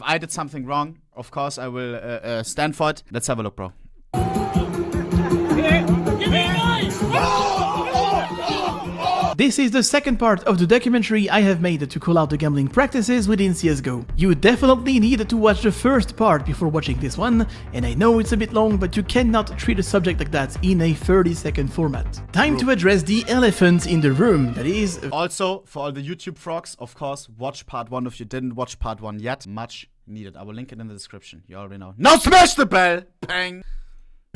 I did something wrong, of course I will stand for it. Let's have a look, bro. This is the second part of the documentary I have made to call out the gambling practices within CSGO. You definitely need to watch the first part before watching this one, and I know it's a bit long, but you cannot treat a subject like that in a 30-second format. Time to address the elephant in the room, that is... Also, for all the YouTube frogs, of course, watch part 1 if you didn't watch part 1 yet. Much needed. I will link it in the description. You already know. Now smash the bell! Bang!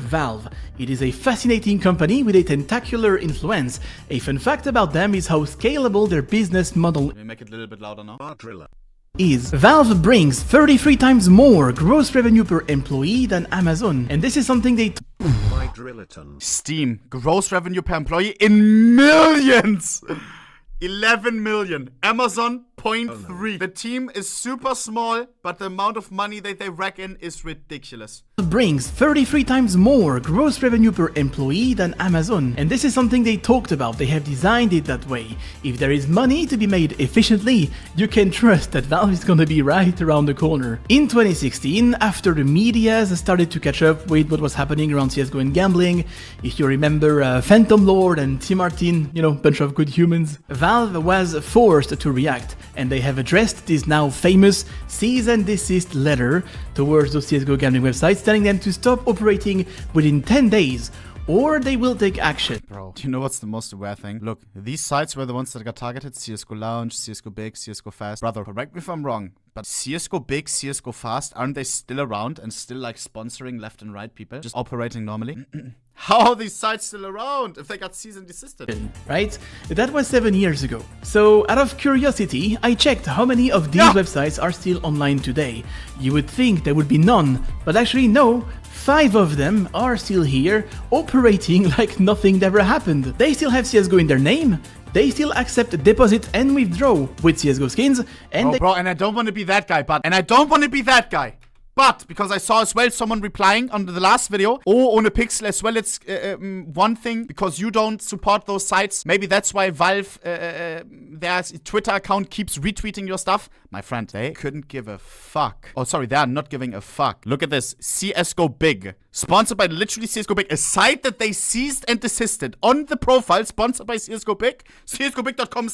Valve. It is a fascinating company with a tentacular influence. A fun fact about them is how scalable their business model Let me make it a little bit louder now. is. Valve brings 33 times more gross revenue per employee than Amazon, and this is something they Steam, gross revenue per employee in millions! 11 million. Amazon, 0.3. The team is super small, but the amount of money that they rack in is ridiculous. brings 33 times more gross revenue per employee than Amazon, and this is something they talked about. They have designed it that way. If there is money to be made efficiently, you can trust that Valve is gonna be right around the corner. In 2016, after the media started to catch up with what was happening around CSGO and gambling, if you remember Phantom Lord and Tim Martin, you know, bunch of good humans, Valve was forced to react, and they have addressed this now famous cease and desist letter towards those CSGO gambling websites, telling them to stop operating within 10 days, or they will take action. Bro, do you know what's the most aware thing? Look, these sites were the ones that got targeted. CSGO Lounge, CSGO Big, CSGO Fast. Brother, correct me if I'm wrong, but CSGO Big, CSGO Fast, aren't they still around and still like sponsoring left and right people? Just operating normally? How are these sites still around if they got cease and desisted? Right? That was 7 years ago. So, out of curiosity, I checked how many of these websites are still online today. You would think there would be none, but actually no. 5 of them are still here, operating like nothing ever happened. They still have CSGO in their name, they still accept deposit and withdraw with CSGO skins, and bro, and I don't want to be that guy, but because I saw as well someone replying on the last video, oh, ohnePixel as well, it's one thing, because you don't support those sites. Maybe that's why Valve, their Twitter account keeps retweeting your stuff. My friend, they couldn't give a fuck. Oh, sorry, they are not giving a fuck. Look at this, CSGO Big. Sponsored by literally CSGO Big, a site that they ceased and desisted. On the profile, sponsored by CSGO Big, csgobig.com/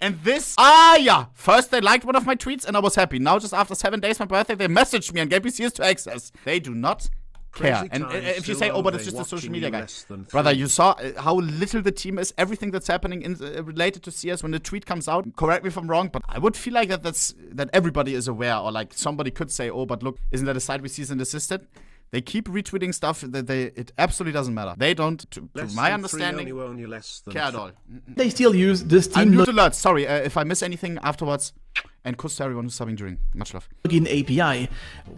and this, yeah. First they liked one of my tweets and I was happy. Now just after 7 days, my birthday, they messaged me and gave me CS to access. They do not care. And if you say, oh, but it's just a social media guy. Brother, you saw how little the team is, everything that's happening in, related to CS when the tweet comes out. Correct me if I'm wrong, but I would feel like that everybody is aware, or like somebody could say, oh, but look, isn't that a site we cease and desisted? They keep retweeting stuff that it absolutely doesn't matter. They don't, to my understanding, care at all. they still use the Steam I'm alert. Sorry, if I miss anything afterwards. And kudos to everyone who's subbing during. Much love. login API.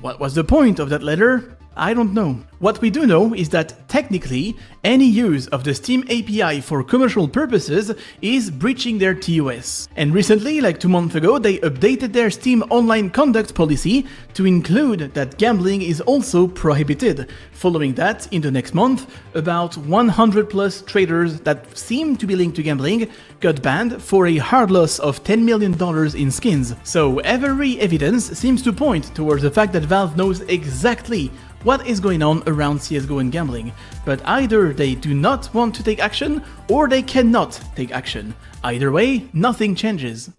What was the point of that letter? I don't know. What we do know is that technically, any use of the Steam API for commercial purposes is breaching their TOS. And recently, like 2 months ago, they updated their Steam online conduct policy to include that gambling is also prohibited. Following that, in the next month, about 100 plus traders that seem to be linked to gambling got banned for a hard loss of $10 million in skins. So every evidence seems to point towards the fact that Valve knows exactly what is going on around CSGO and gambling, but either they do not want to take action or they cannot take action. Either way, nothing changes.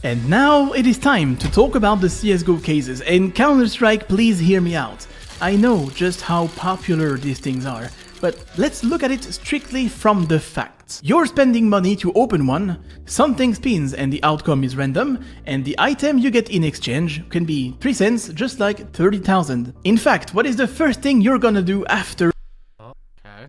And now it is time to talk about the CSGO cases, and Counter-Strike, please hear me out. I know just how popular these things are, but let's look at it strictly from the facts. You're spending money to open one, something spins and the outcome is random, and the item you get in exchange can be 3 cents, just like 30,000. In fact, what is the first thing you're gonna do after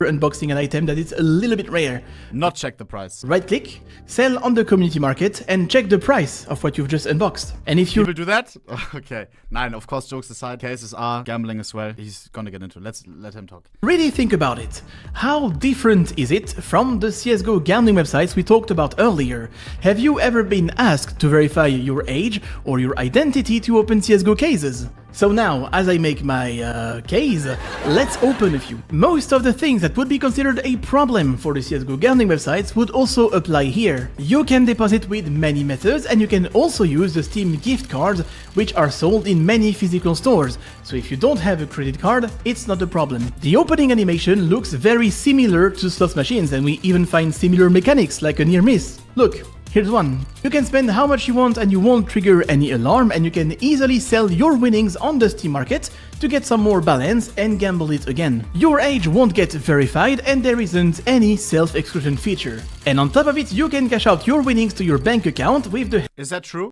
unboxing an item that is a little bit rare? Not check the price. Right click, sell on the community market, and check the price of what you've just unboxed. And if you will do that? Okay. Nine, of course, jokes aside, cases are gambling as well. He's gonna get into it. Let's let him talk. really think about it, how different is it from the CSGO gambling websites we talked about earlier? Have you ever been asked to verify your age or your identity to open CSGO cases? So now, as I make my case, let's open a few. Most of the things that would be considered a problem for the CSGO gambling websites would also apply here. You can deposit with many methods, and you can also use the Steam gift cards, which are sold in many physical stores. So if you don't have a credit card, it's not a problem. The opening animation looks very similar to slot machines, and we even find similar mechanics like a near miss. Look. Here's one. You can spend how much you want and you won't trigger any alarm, and you can easily sell your winnings on the Steam market to get some more balance and gamble it again. Your age won't get verified and there isn't any self-exclusion feature. And on top of it, you can cash out your winnings to your bank account with the... Is that true?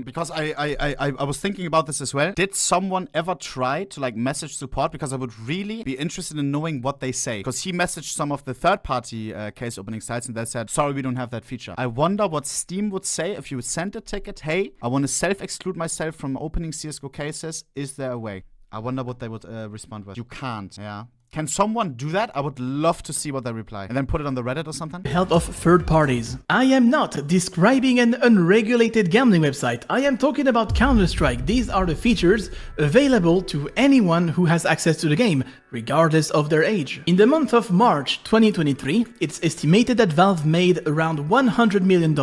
Because I was thinking about this as well. Did someone ever try to like message support? Because I would really be interested in knowing what they say. Because he messaged some of the third-party case opening sites and they said, sorry, we don't have that feature. I wonder what Steam would say if you would send a ticket. Hey, I want to self-exclude myself from opening CSGO cases. Is there a way? I wonder what they would respond with. You can't, yeah. Can someone do that? I would love to see what they reply. And then put it on the Reddit or something? Help of third parties. I am not describing an unregulated gambling website. I am talking about Counter-Strike. These are the features available to anyone who has access to the game, regardless of their age. In the month of March 2023, it's estimated that Valve made around $100 million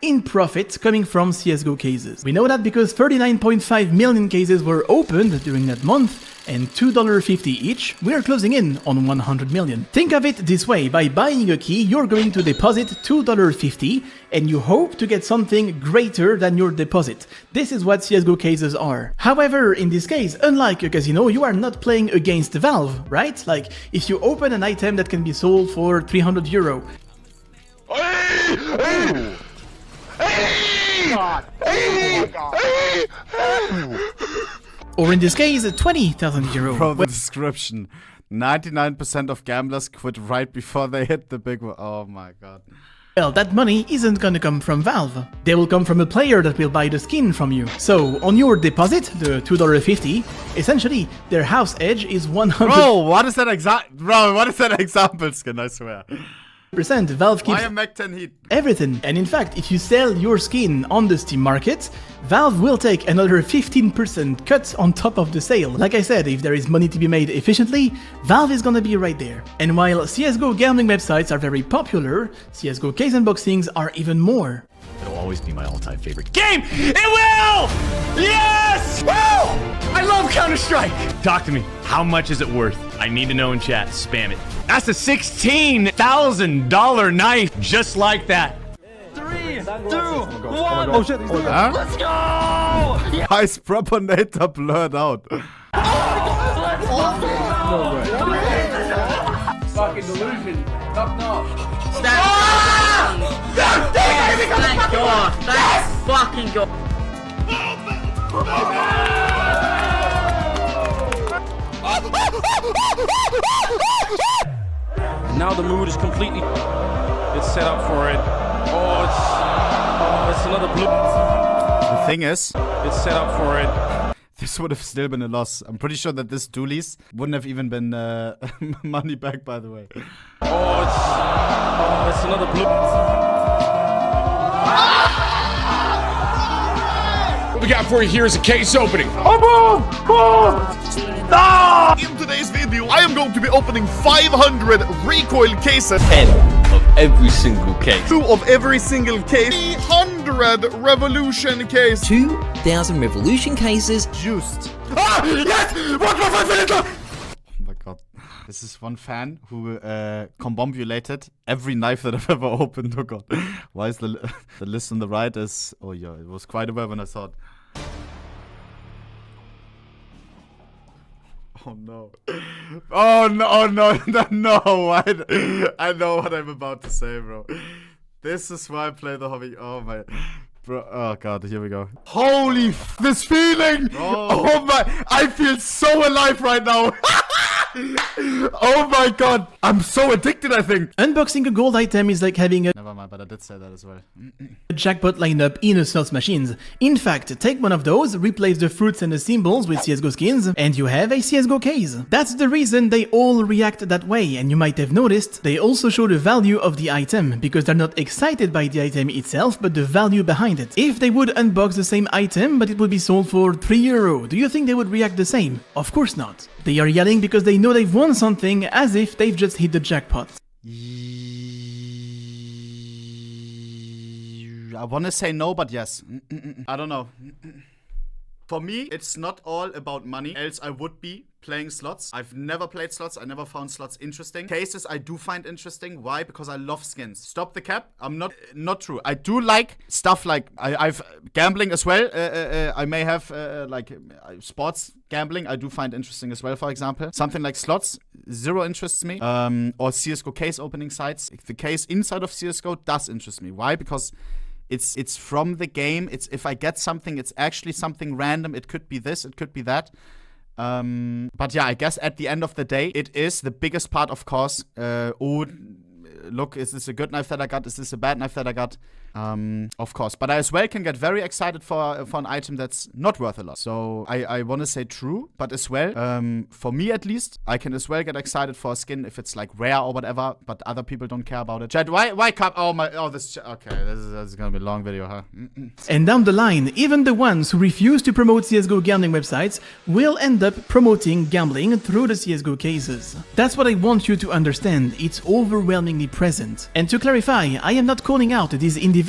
in profit coming from CSGO cases. We know that because 39.5 million cases were opened during that month, and $2.50 each, we're closing in on 100 million. Think of it this way, by buying a key, you're going to deposit $2.50 and you hope to get something greater than your deposit. This is what CSGO cases are. However, in this case, unlike a casino, you are not playing against Valve, right? Like, if you open an item that can be sold for €300. Or in this case, €20,000. Bro, the description. 99% of gamblers quit right before they hit the big one. Oh my god. Well, that money isn't gonna come from Valve. They will come from a player that will buy the skin from you. So, on your deposit, the $2.50, essentially, their house edge is 100%. Bro, what is that example skin, I swear. Valve keeps Why a Mac 10 Heat? everything. And in fact, if you sell your skin on the Steam market, Valve will take another 15% cut on top of the sale. Like I said, if there is money to be made efficiently, Valve is gonna be right there. And while CSGO gambling websites are very popular, CSGO case unboxings are even more. It'll always be my all-time favorite game. It will! Yes! Woo! I love Counter-Strike! Talk to me. How much is it worth? I need to know in chat. Spam it. That's a $16,000 knife, just like that. 3, 2, 1. Oh shit! Huh? Let's go! Yeah. His propagator blurred out. Fucking delusion. Knock knock. Thank God! Thank fucking God! Now the mood is completely. It's set up for it. Oh, it's another blue. The thing is, It's set up for it. this would have still been a loss. I'm pretty sure that this dualies wouldn't have even been money back, by the way. Oh, it's another blue. What we got for you here is a case opening. In today's video, I am going to be opening 500 recoil cases. 10 of every single case. 2 of every single case. 300 revolution case. 2,000 revolution cases. Juiced. Ah! Yes! 1.5 minutes! Oh my god. This is one fan who combobulated every knife that I've ever opened. Oh god. Why is the list on the right is... Oh yeah, it was quite aware when I saw it. Oh no. Oh no, oh no, no. I know what I'm about to say, bro. This is why I play the hobby. Oh my... Bro, oh god, here we go. Holy this feeling! Oh my... I feel so alive right now! Oh my god, I'm so addicted, I think. Unboxing a gold item is like having a Never mind, but I did say that as well. jackpot lineup in a slot machines. In fact, take one of those, replace the fruits and the symbols with CSGO skins, and you have a CSGO case. That's the reason they all react that way, and you might have noticed, they also show the value of the item, because they're not excited by the item itself, but the value behind it. If they would unbox the same item, but it would be sold for €3, do you think they would react the same? Of course not. They are yelling because they know they've won something, as if they've just hit the jackpot. I want to say no, but yes. I don't know. For me, it's not all about money, else I would be playing slots. I've never played slots. I never found slots interesting. Cases I do find interesting. Why? Because I love skins. Stop the cap. I'm not true. I do like stuff like I've gambling as well. I may have like sports gambling. I do find interesting as well. For example, something like slots, zero interests me. Or CSGO case opening sites. The case inside of CSGO does interest me. Why? Because it's from the game. It's if I get something, it's actually something random. It could be this. It could be that. But yeah, I guess at the end of the day, it is the biggest part, of course. Oh, look, is this a good knife that I got? Is this a bad knife that I got? Of course. But I as well can get very excited for an item that's not worth a lot. So I want to say true, but as well, for me at least, I can as well get excited for a skin if it's like rare or whatever, but other people don't care about it. Chad, why come? Okay, this is gonna be a long video, huh? And down the line, even the ones who refuse to promote CSGO gambling websites will end up promoting gambling through the CSGO cases. That's what I want you to understand. It's overwhelmingly present. And to clarify, I am not calling out these individuals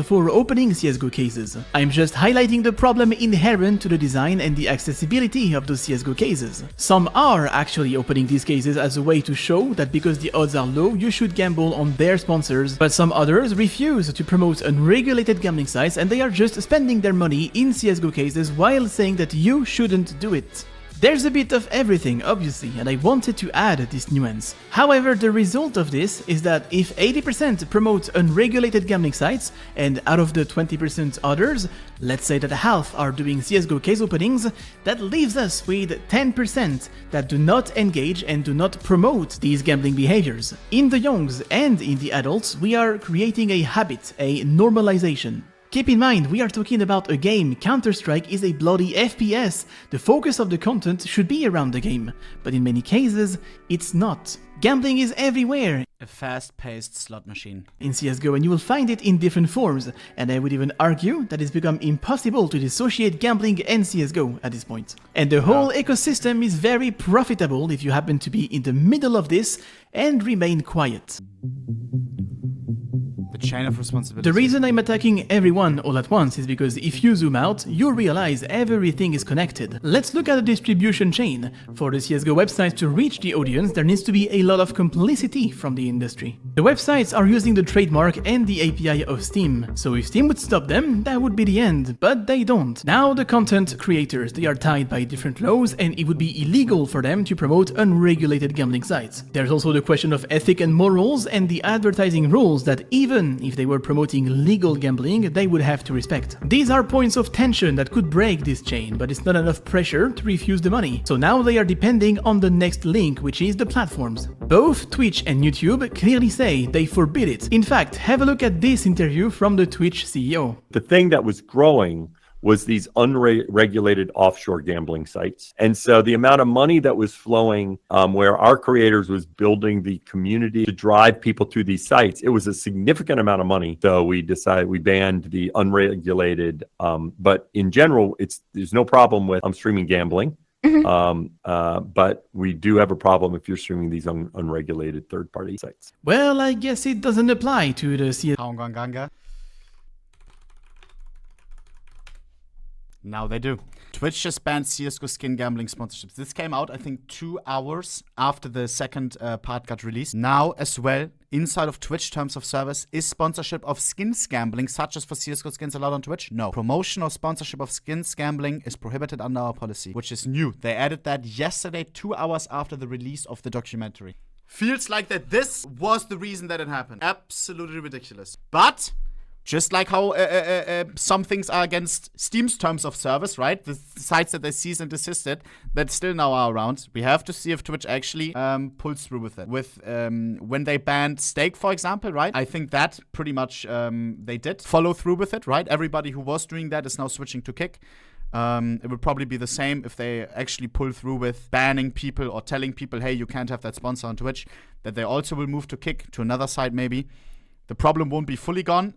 for opening CSGO cases. I'm just highlighting the problem inherent to the design and the accessibility of those CSGO cases. Some are actually opening these cases as a way to show that because the odds are low, you should gamble on their sponsors, but some others refuse to promote unregulated gambling sites and they are just spending their money in CSGO cases while saying that you shouldn't do it. There's a bit of everything, obviously, and I wanted to add this nuance. However, the result of this is that if 80% promote unregulated gambling sites, and out of the 20% others, let's say that half are doing CSGO case openings, that leaves us with 10% that do not engage and do not promote these gambling behaviors. In the youngs and in the adults, we are creating a habit, a normalization. Keep in mind, we are talking about a game. Counter-Strike is a bloody FPS. The focus of the content should be around the game, but in many cases, it's not. Gambling is everywhere. A fast-paced slot machine. In CSGO, and you will find it in different forms, and I would even argue that it's become impossible to dissociate gambling and CSGO at this point. And the whole ecosystem is very profitable if you happen to be in the middle of this and remain quiet. Chain of responsibility. The reason I'm attacking everyone all at once is because if you zoom out, you'll realize everything is connected. Let's look at the distribution chain. For the CSGO websites to reach the audience, there needs to be a lot of complicity from the industry. The websites are using the trademark and the API of Steam, so if Steam would stop them, that would be the end, but they don't. Now the content creators, they are tied by different laws and it would be illegal for them to promote unregulated gambling sites. There's also the question of ethic and morals and the advertising rules that even if they were promoting legal gambling, they would have to respect. These are points of tension that could break this chain, but it's not enough pressure to refuse the money. So now they are depending on the next link, which is the platforms. Both Twitch and YouTube clearly say they forbid it. In fact, have a look at this interview from the Twitch CEO. The thing that was growing was these unregulated offshore gambling sites. And so the amount of money that was flowing where our creators was building the community to drive people to these sites, it was a significant amount of money. So we decided we banned the unregulated, but in general, there's no problem with streaming gambling. But we do have a problem if you're streaming these unregulated third-party sites. Well, I guess it doesn't apply to the CSGO. Now they do. Twitch just banned CSGO skin gambling sponsorships. This came out, I think, 2 hours after the second part got released. Now, as well, inside of Twitch terms of service, is sponsorship of skins gambling, such as for CSGO skins, allowed on Twitch? No. Promotion or sponsorship of skins gambling is prohibited under our policy, which is new. They added that yesterday, 2 hours after the release of the documentary. Feels like that this was the reason that it happened. Absolutely ridiculous. But Just like how some things are against Steam's terms of service, right? The sites that they cease and desisted that still now are around. We have to see if Twitch actually pulls through with it. With when they banned Stake, for example, right? I think that pretty much they did follow through with it, right? Everybody who was doing that is now switching to Kick. It would probably be the same if they actually pull through with banning people or telling people, hey, you can't have that sponsor on Twitch, that they also will move to Kick, to another site maybe. The problem won't be fully gone.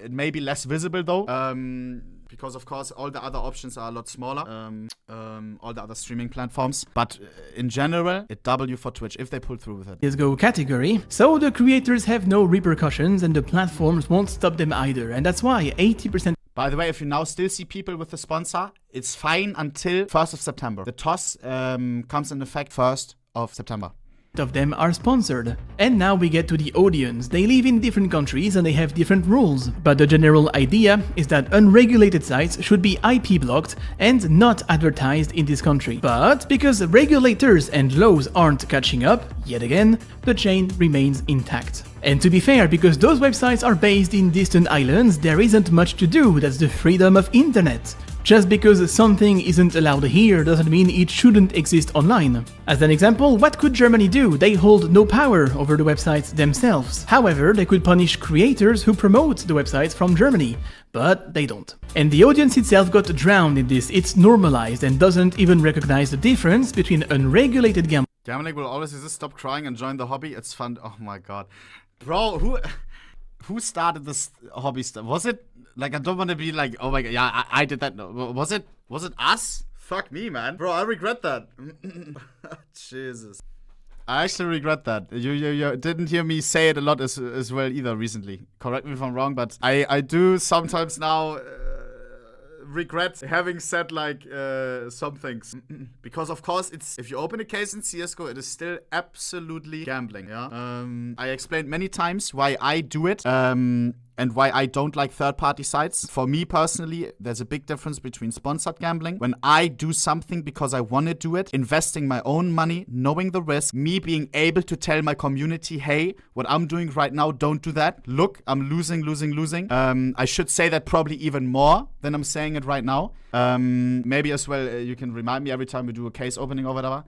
It may be less visible though, because of course all the other options are a lot smaller, all the other streaming platforms. But in general, it W for Twitch if they pull through with it. CSGO category, so the creators have no repercussions and the platforms won't stop them either, and that's why 80%. By the way, if you now still see people with the sponsor, it's fine until 1st of September. The TOS comes in effect 1st of September. Of them are sponsored. And now we get to the audience. They live in different countries and they have different rules. But the general idea is that unregulated sites should be IP blocked and not advertised in this country. But because regulators and laws aren't catching up, yet again, the chain remains intact. And to be fair, because those websites are based in distant islands, there isn't much to do. That's the freedom of internet. Just because something isn't allowed here doesn't mean it shouldn't exist online. As an example, what could Germany do? They hold no power over the websites themselves. However, they could punish creators who promote the websites from Germany, but they don't. And the audience itself got drowned in this. It's normalized and doesn't even recognize the difference between unregulated gambling. Gambling will always exist. Stop crying and join the hobby. It's fun. Oh my god. Bro, who started this hobby stuff? Was it like, I don't want to be like, oh my god, yeah, I did that. No, was it us? Fuck me, man. Bro, I regret that. Jesus. I actually regret that. You didn't hear me say it a lot as well either recently. Correct me if I'm wrong, but I do sometimes now regret having said like some things. Because of course it's, if you open a case in CSGO, it is still absolutely gambling. Yeah. I explained many times why I do it. And why I don't like third-party sites. For me personally, there's a big difference between sponsored gambling. When I do something because I want to do it, investing my own money, knowing the risk, me being able to tell my community, hey, what I'm doing right now, don't do that. Look, I'm losing. I should say that probably even more than I'm saying it right now. Maybe as well, you can remind me every time we do a case opening or whatever.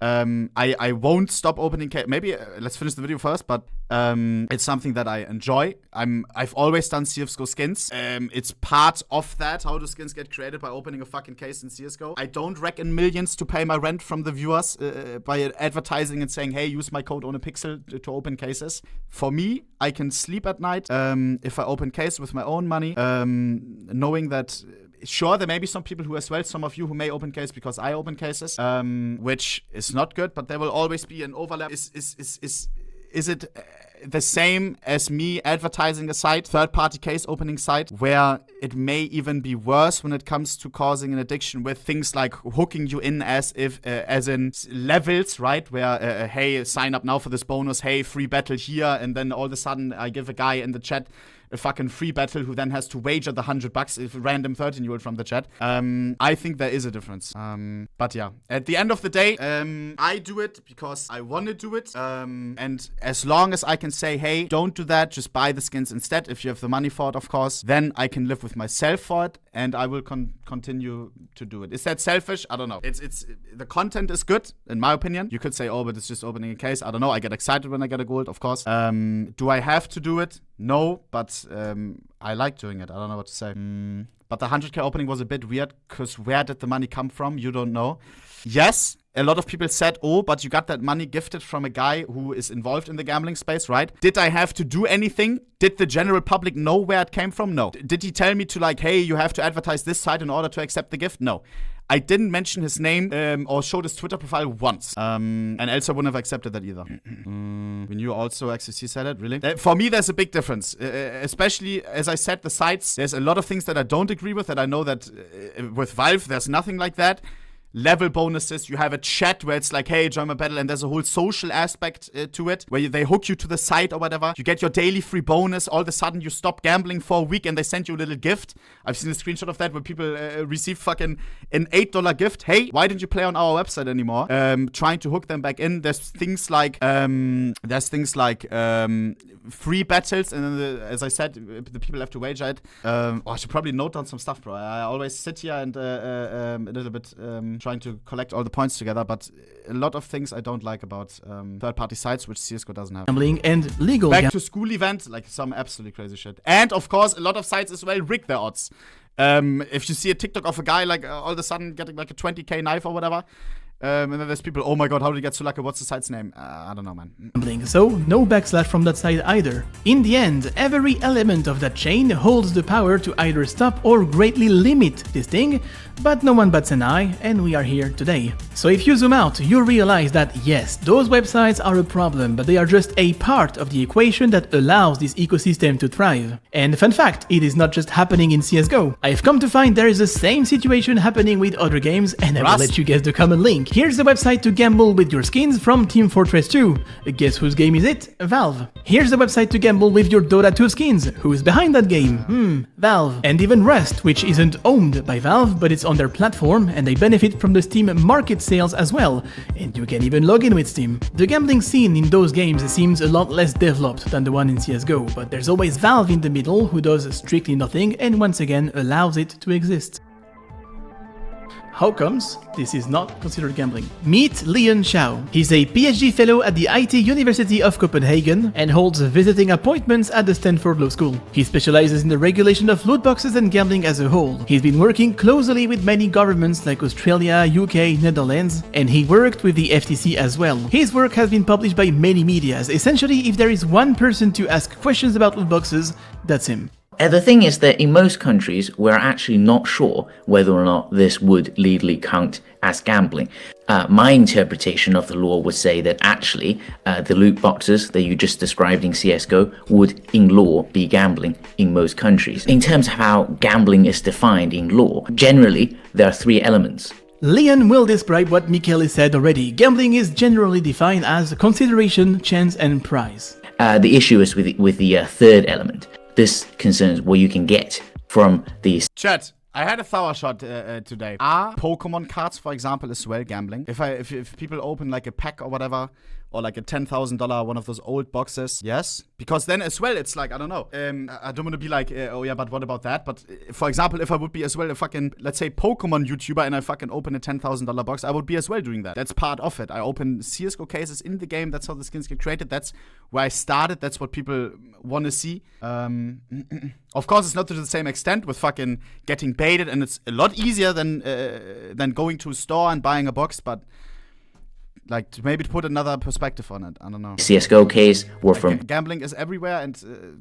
I won't stop opening case. Maybe let's finish the video first, but it's something that I enjoy. I've always done CSGO skins. It's part of that, how the skins get created by opening a fucking case in CSGO. I don't reckon millions to pay my rent from the viewers by advertising and saying, hey, use my code ohnePixel to open cases. For me, I can sleep at night if I open case with my own money, knowing that sure, there may be some people who as well, some of you who may open case because I open cases, which is not good, but there will always be an overlap. Is it the same as me advertising a site, third-party case opening site, where it may even be worse when it comes to causing an addiction with things like hooking you in as in levels, right? Where, hey, sign up now for this bonus, hey, free battle here, and then all of a sudden I give a guy in the chat a fucking free battle who then has to wager the $100 if a random 13-year-old from the chat. I think there is a difference. But yeah, at the end of the day, I do it because I want to do it. And as long as I can say, hey, don't do that, just buy the skins instead, if you have the money for it, of course, then I can live with myself for it, and I will continue to do it. Is that selfish? I don't know. It's the content is good, in my opinion. You could say, oh, but it's just opening a case. I don't know. I get excited when I get a gold, of course. Do I have to do it? No, but I like doing it. I don't know what to say. But the 100k opening was a bit weird, because where did the money come from? You don't know. Yes, a lot of people said, oh, but you got that money gifted from a guy who is involved in the gambling space, right? Did I have to do anything? Did the general public know where it came from? No. Did he tell me to like, hey, you have to advertise this site in order to accept the gift? No. I didn't mention his name or showed his Twitter profile once. And else I wouldn't have accepted that either. We knew also XCC said it, really? For me, there's a big difference. Especially, as I said, the sites. There's a lot of things that I don't agree with, that I know that with Valve, there's nothing like that. level bonuses. You have a chat where it's like, hey, join my battle, and there's a whole social aspect to it where they hook you to the site or whatever. You get your daily free bonus. All of a sudden, you stop gambling for a week and they send you a little gift. I've seen a screenshot of that where people receive fucking an $8 gift. Hey, why didn't you play on our website anymore? Trying to hook them back in. There's things like free battles, and then as I said, the people have to wager it. I should probably note down some stuff, bro. I always sit here and a little bit trying to collect all the points together, but a lot of things I don't like about third-party sites, which CSGO doesn't have. Gambling and legal back to school event, like some absolutely crazy shit. And of course, a lot of sites as well rig their odds. If you see a TikTok of a guy like all of a sudden getting like a 20k knife or whatever, and then there's people, oh my god, how did he get so lucky? What's the site's name? I don't know, man. So, no backslash from that side either. In the end, every element of that chain holds the power to either stop or greatly limit this thing, but no one bats an eye, and we are here today. So if you zoom out, you'll realize that yes, those websites are a problem, but they are just a part of the equation that allows this ecosystem to thrive. And fun fact, it is not just happening in CSGO. I've come to find there is the same situation happening with other games, and I will let you guess the common link. Here's the website to gamble with your skins from Team Fortress 2. Guess whose game is it? Valve. Here's the website to gamble with your Dota 2 skins. Who's behind that game? Valve. And even Rust, which isn't owned by Valve, but it's on their platform, and they benefit from the Steam market sales as well, and you can even log in with Steam. The gambling scene in those games seems a lot less developed than the one in CSGO, but there's always Valve in the middle who does strictly nothing and once again allows it to exist. How comes this is not considered gambling? Meet Leon Xiao. He's a PhD fellow at the IT University of Copenhagen and holds visiting appointments at the Stanford Law School. He specializes in the regulation of loot boxes and gambling as a whole. He's been working closely with many governments like Australia, UK, Netherlands, and he worked with the FTC as well. His work has been published by many medias. Essentially, if there is one person to ask questions about loot boxes, that's him. The thing is that in most countries, we're actually not sure whether or not this would legally count as gambling. My interpretation of the law would say that actually the loot boxes that you just described in CSGO would in law be gambling in most countries. In terms of how gambling is defined in law, generally there are three elements. Leon will describe what Michele said already. Gambling is generally defined as consideration, chance, and prize. The issue is with the third element. This concerns what you can get from these. Chat, I had a thorough shot today. Are Pokemon cards, for example, as well gambling? If people open like a pack or whatever, or like a $10,000 one of those old boxes, yes, because then as well it's like, I don't know, I don't want to be like, oh yeah, but what about that? But for example, if I would be as well a fucking, let's say, Pokemon YouTuber and I fucking open a $10,000 box, I would be as well doing that. That's part of it. I open CSGO cases in the game. That's how the skins get created. That's where I started. That's what people want to see. Of course, it's not to the same extent with fucking getting baited, and it's a lot easier than going to a store and buying a box, but like to maybe put another perspective on it. I don't know. CSGO case were like, from gambling is everywhere, and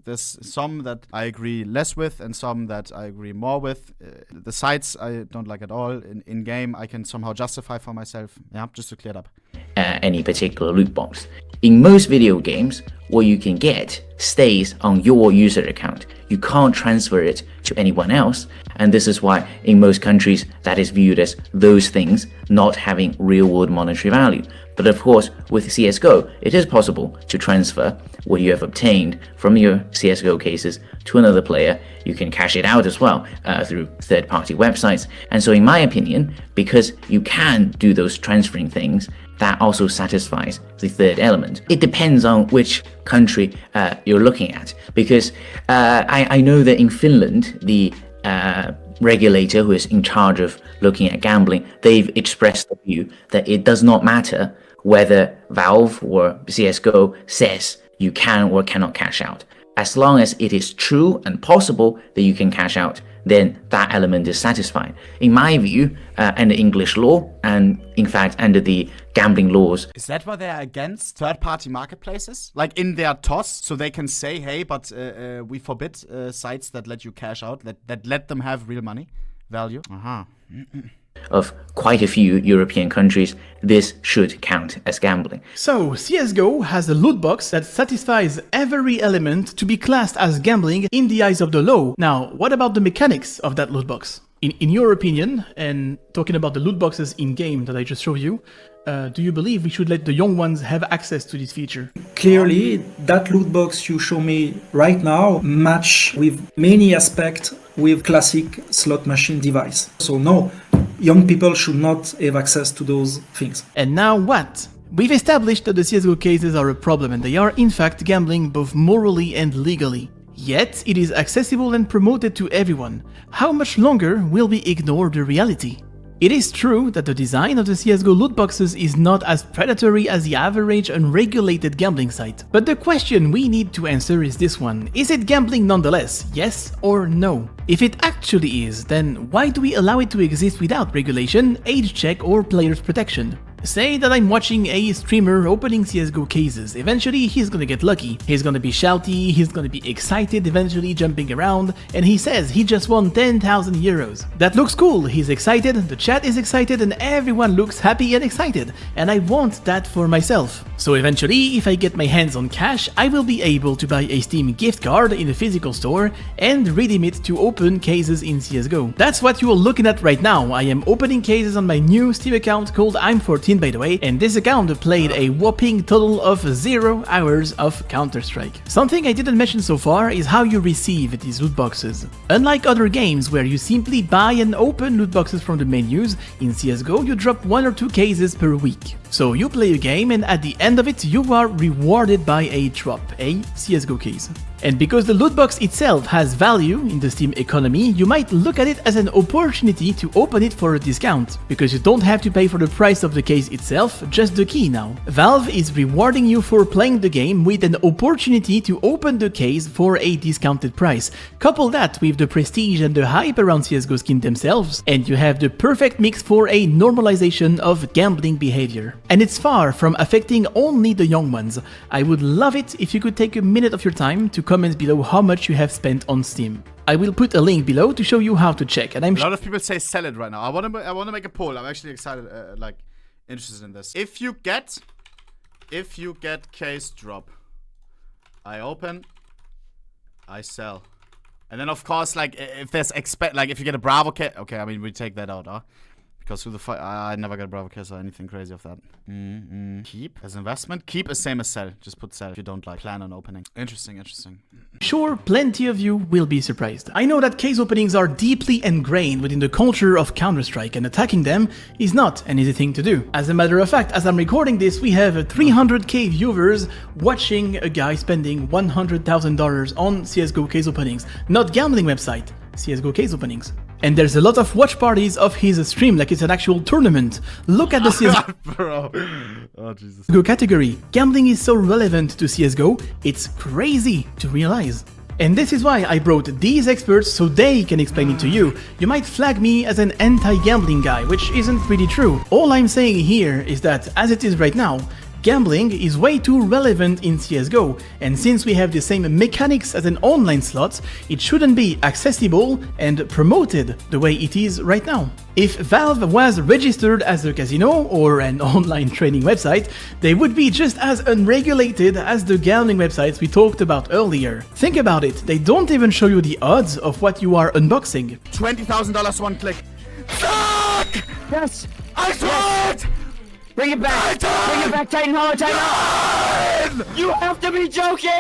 there's some that I agree less with and some that I agree more with. The sites I don't like at all. In game I can somehow justify for myself. Yeah, just to clear it up. Any particular loot box. In most video games, what you can get stays on your user account. You can't transfer it to anyone else, and this is why in most countries that is viewed as those things not having real-world monetary value. But of course, with CSGO, it is possible to transfer what you have obtained from your CSGO cases to another player. You can cash it out as well through third-party websites. And so in my opinion, because you can do those transferring things, that also satisfies the third element. It depends on which country you're looking at, because I know that in Finland, the regulator who is in charge of looking at gambling, they've expressed the view that it does not matter whether Valve or CSGO says you can or cannot cash out. As long as it is true and possible that you can cash out, then that element is satisfied. In my view, under English law, and in fact under the gambling laws. Is that why they're against third-party marketplaces? Like in their TOS, so they can say, hey, but we forbid sites that let you cash out, that let them have real money value. Of quite a few European countries, this should count as gambling. So, CSGO has a loot box that satisfies every element to be classed as gambling in the eyes of the law. Now, what about the mechanics of that loot box? In your opinion, and talking about the loot boxes in-game that I just showed you, do you believe we should let the young ones have access to this feature? Clearly, that loot box you show me right now match with many aspects with classic slot machine device. So no, young people should not have access to those things. And now what? We've established that the CSGO cases are a problem and they are in fact gambling both morally and legally. Yet, it is accessible and promoted to everyone. How much longer will we ignore the reality? It is true that the design of the CSGO loot boxes is not as predatory as the average unregulated gambling site. But the question we need to answer is this one. Is it gambling nonetheless? Yes or no? If it actually is, then why do we allow it to exist without regulation, age check or players protection? Say that I'm watching a streamer opening CSGO cases. Eventually he's gonna get lucky. He's gonna be shouty, he's gonna be excited, eventually jumping around, and he says he just won 10,000 euros. That looks cool, he's excited, the chat is excited, and everyone looks happy and excited. And I want that for myself. So eventually, if I get my hands on cash, I will be able to buy a Steam gift card in a physical store and redeem it to open cases in CSGO. That's what you are looking at right now. I am opening cases on my new Steam account called I'm14 by the way, and this account played a whopping total of 0 hours of Counter-Strike. Something I didn't mention so far is how you receive these loot boxes. Unlike other games where you simply buy and open loot boxes from the menus, in CSGO you drop 1 or 2 cases per week. So you play a game and at the end of it you are rewarded by a drop, a CSGO case. And because the loot box itself has value in the Steam economy, you might look at it as an opportunity to open it for a discount, because you don't have to pay for the price of the case itself, just the key now. Valve is rewarding you for playing the game with an opportunity to open the case for a discounted price. Couple that with the prestige and the hype around CSGO skins themselves, and you have the perfect mix for a normalization of gambling behavior. And it's far from affecting only the young ones. I would love it if you could take a minute of your time to comment below how much you have spent on Steam. I will put a link below to show you how to check, and I'm a lot of people say sell it right now. I want to make a poll. I'm actually excited, interested in this. If you get case drop, I open, I sell, and then of course, like if there's if you get a Bravo case, okay, I mean we take that out, huh? Because who the fuck, I never got a Bravo case or anything crazy of that. Keep as investment. Keep is same as sell. Just put sell if you don't like plan on opening. Interesting. sure plenty of you will be surprised. I know that case openings are deeply ingrained within the culture of Counter-Strike, and attacking them is not an easy thing to do. As a matter of fact, as I'm recording this, we have 300k viewers watching a guy spending $100,000 on CSGO case openings. Not gambling website, CSGO case openings. And there's a lot of watch parties of his stream like it's an actual tournament. Look at the CSGO category. Gambling is so relevant to CSGO, it's crazy to realize. And this is why I brought these experts so they can explain it to you. You might flag me as an anti-gambling guy, which isn't really true. All I'm saying here is that as it is right now, gambling is way too relevant in CSGO, and since we have the same mechanics as an online slot, it shouldn't be accessible and promoted the way it is right now. If Valve was registered as a casino or an online trading website, they would be just as unregulated as the gambling websites we talked about earlier. Think about it, they don't even show you the odds of what you are unboxing. $20,000 one click. Fuck! Yes! I swear it! Bring it back! Bring it back, Titan Hollow, Titan Hollow! You have to be joking!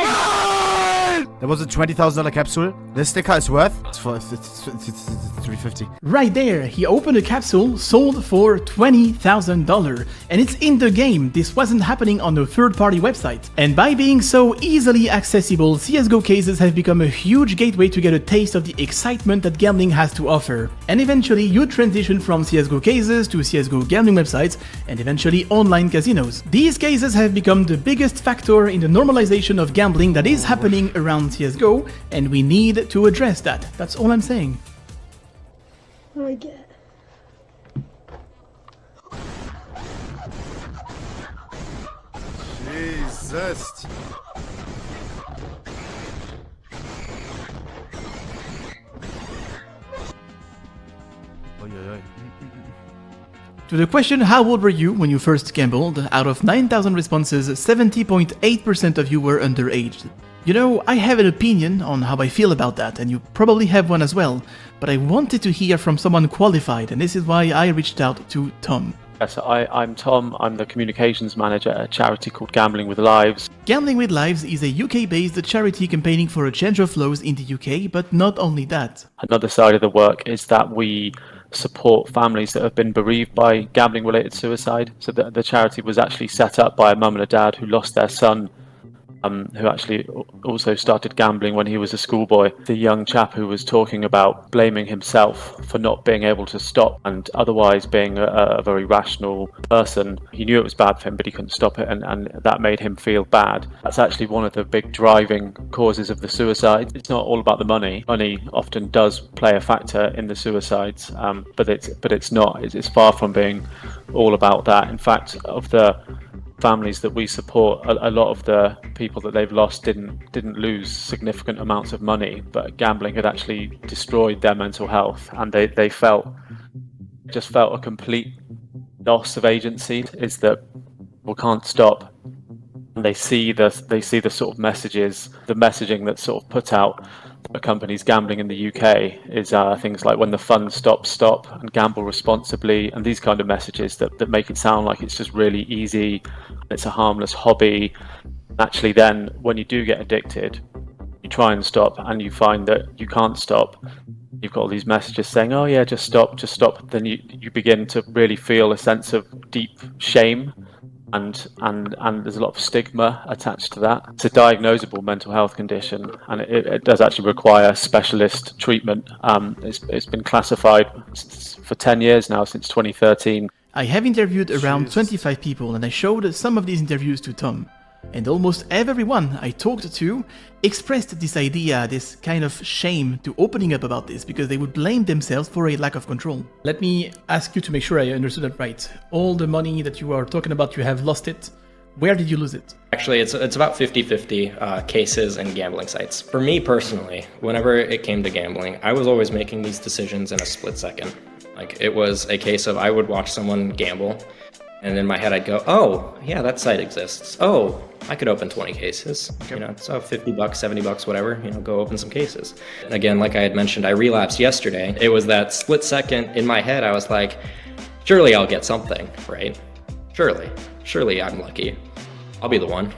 There was a $20,000 capsule. This sticker is worth? It's $350. Right there, he opened a capsule sold for $20,000. And it's in the game, this wasn't happening on a third-party website. And by being so easily accessible, CSGO cases have become a huge gateway to get a taste of the excitement that gambling has to offer. And eventually, you transition from CSGO cases to CSGO gambling websites, and eventually online casinos. These cases have become the biggest factor in the normalization of gambling that is happening around CSGO, and we need to address that. That's all I'm saying. What do I get? Jesus. Oi, oi, oi. To the question, how old were you when you first gambled? Out of 9,000 responses, 70.8% of you were underage. You know, I have an opinion on how I feel about that, and you probably have one as well, but I wanted to hear from someone qualified, and this is why I reached out to Tom. So I'm Tom, I'm the communications manager at a charity called Gambling with Lives. Gambling with Lives is a UK-based charity campaigning for a change of laws in the UK, but not only that. Another side of the work is that we support families that have been bereaved by gambling-related suicide. So the charity was actually set up by a mum and a dad who lost their son, who actually also started gambling when he was a schoolboy. The young chap who was talking about blaming himself for not being able to stop and otherwise being a very rational person. He knew it was bad for him, but he couldn't stop it, and that made him feel bad. That's actually one of the big driving causes of the suicide. It's not all about the money. Money often does play a factor in the suicides, but it's not. It's far from being all about that. In fact, of the families that we support, a lot of the people that they've lost didn't lose significant amounts of money, but gambling had actually destroyed their mental health, and they felt a complete loss of agency. Is that we can't stop, and they see the sort of messages, the messaging that's sort of put out that accompanies gambling in the UK is things like when the fun stops, stop, and gamble responsibly, and these kind of messages that make it sound like it's just really easy, it's a harmless hobby. Actually then, when you do get addicted, you try and stop and you find that you can't stop. You've got all these messages saying, oh yeah, just stop. Then you begin to really feel a sense of deep shame, and there's a lot of stigma attached to that. It's a diagnosable mental health condition, and it does actually require specialist treatment. It's been classified for 10 years now, since 2013. I have interviewed around 25 people, and I showed some of these interviews to Tom. And almost everyone I talked to expressed this idea, this kind of shame to opening up about this, because they would blame themselves for a lack of control. Let me ask you to make sure I understood that right. All the money that you are talking about, you have lost it. Where did you lose it? Actually, it's about 50-50 cases and gambling sites. For me personally, whenever it came to gambling, I was always making these decisions in a split second. Like, it was a case of I would watch someone gamble, and in my head I'd go, oh, yeah, that site exists. Oh, I could open 20 cases. Okay. You know, so $50, $70, whatever, you know, go open some cases. And again, like I had mentioned, I relapsed yesterday. It was that split second in my head, I was like, surely I'll get something, right? Surely I'm lucky. I'll be the one.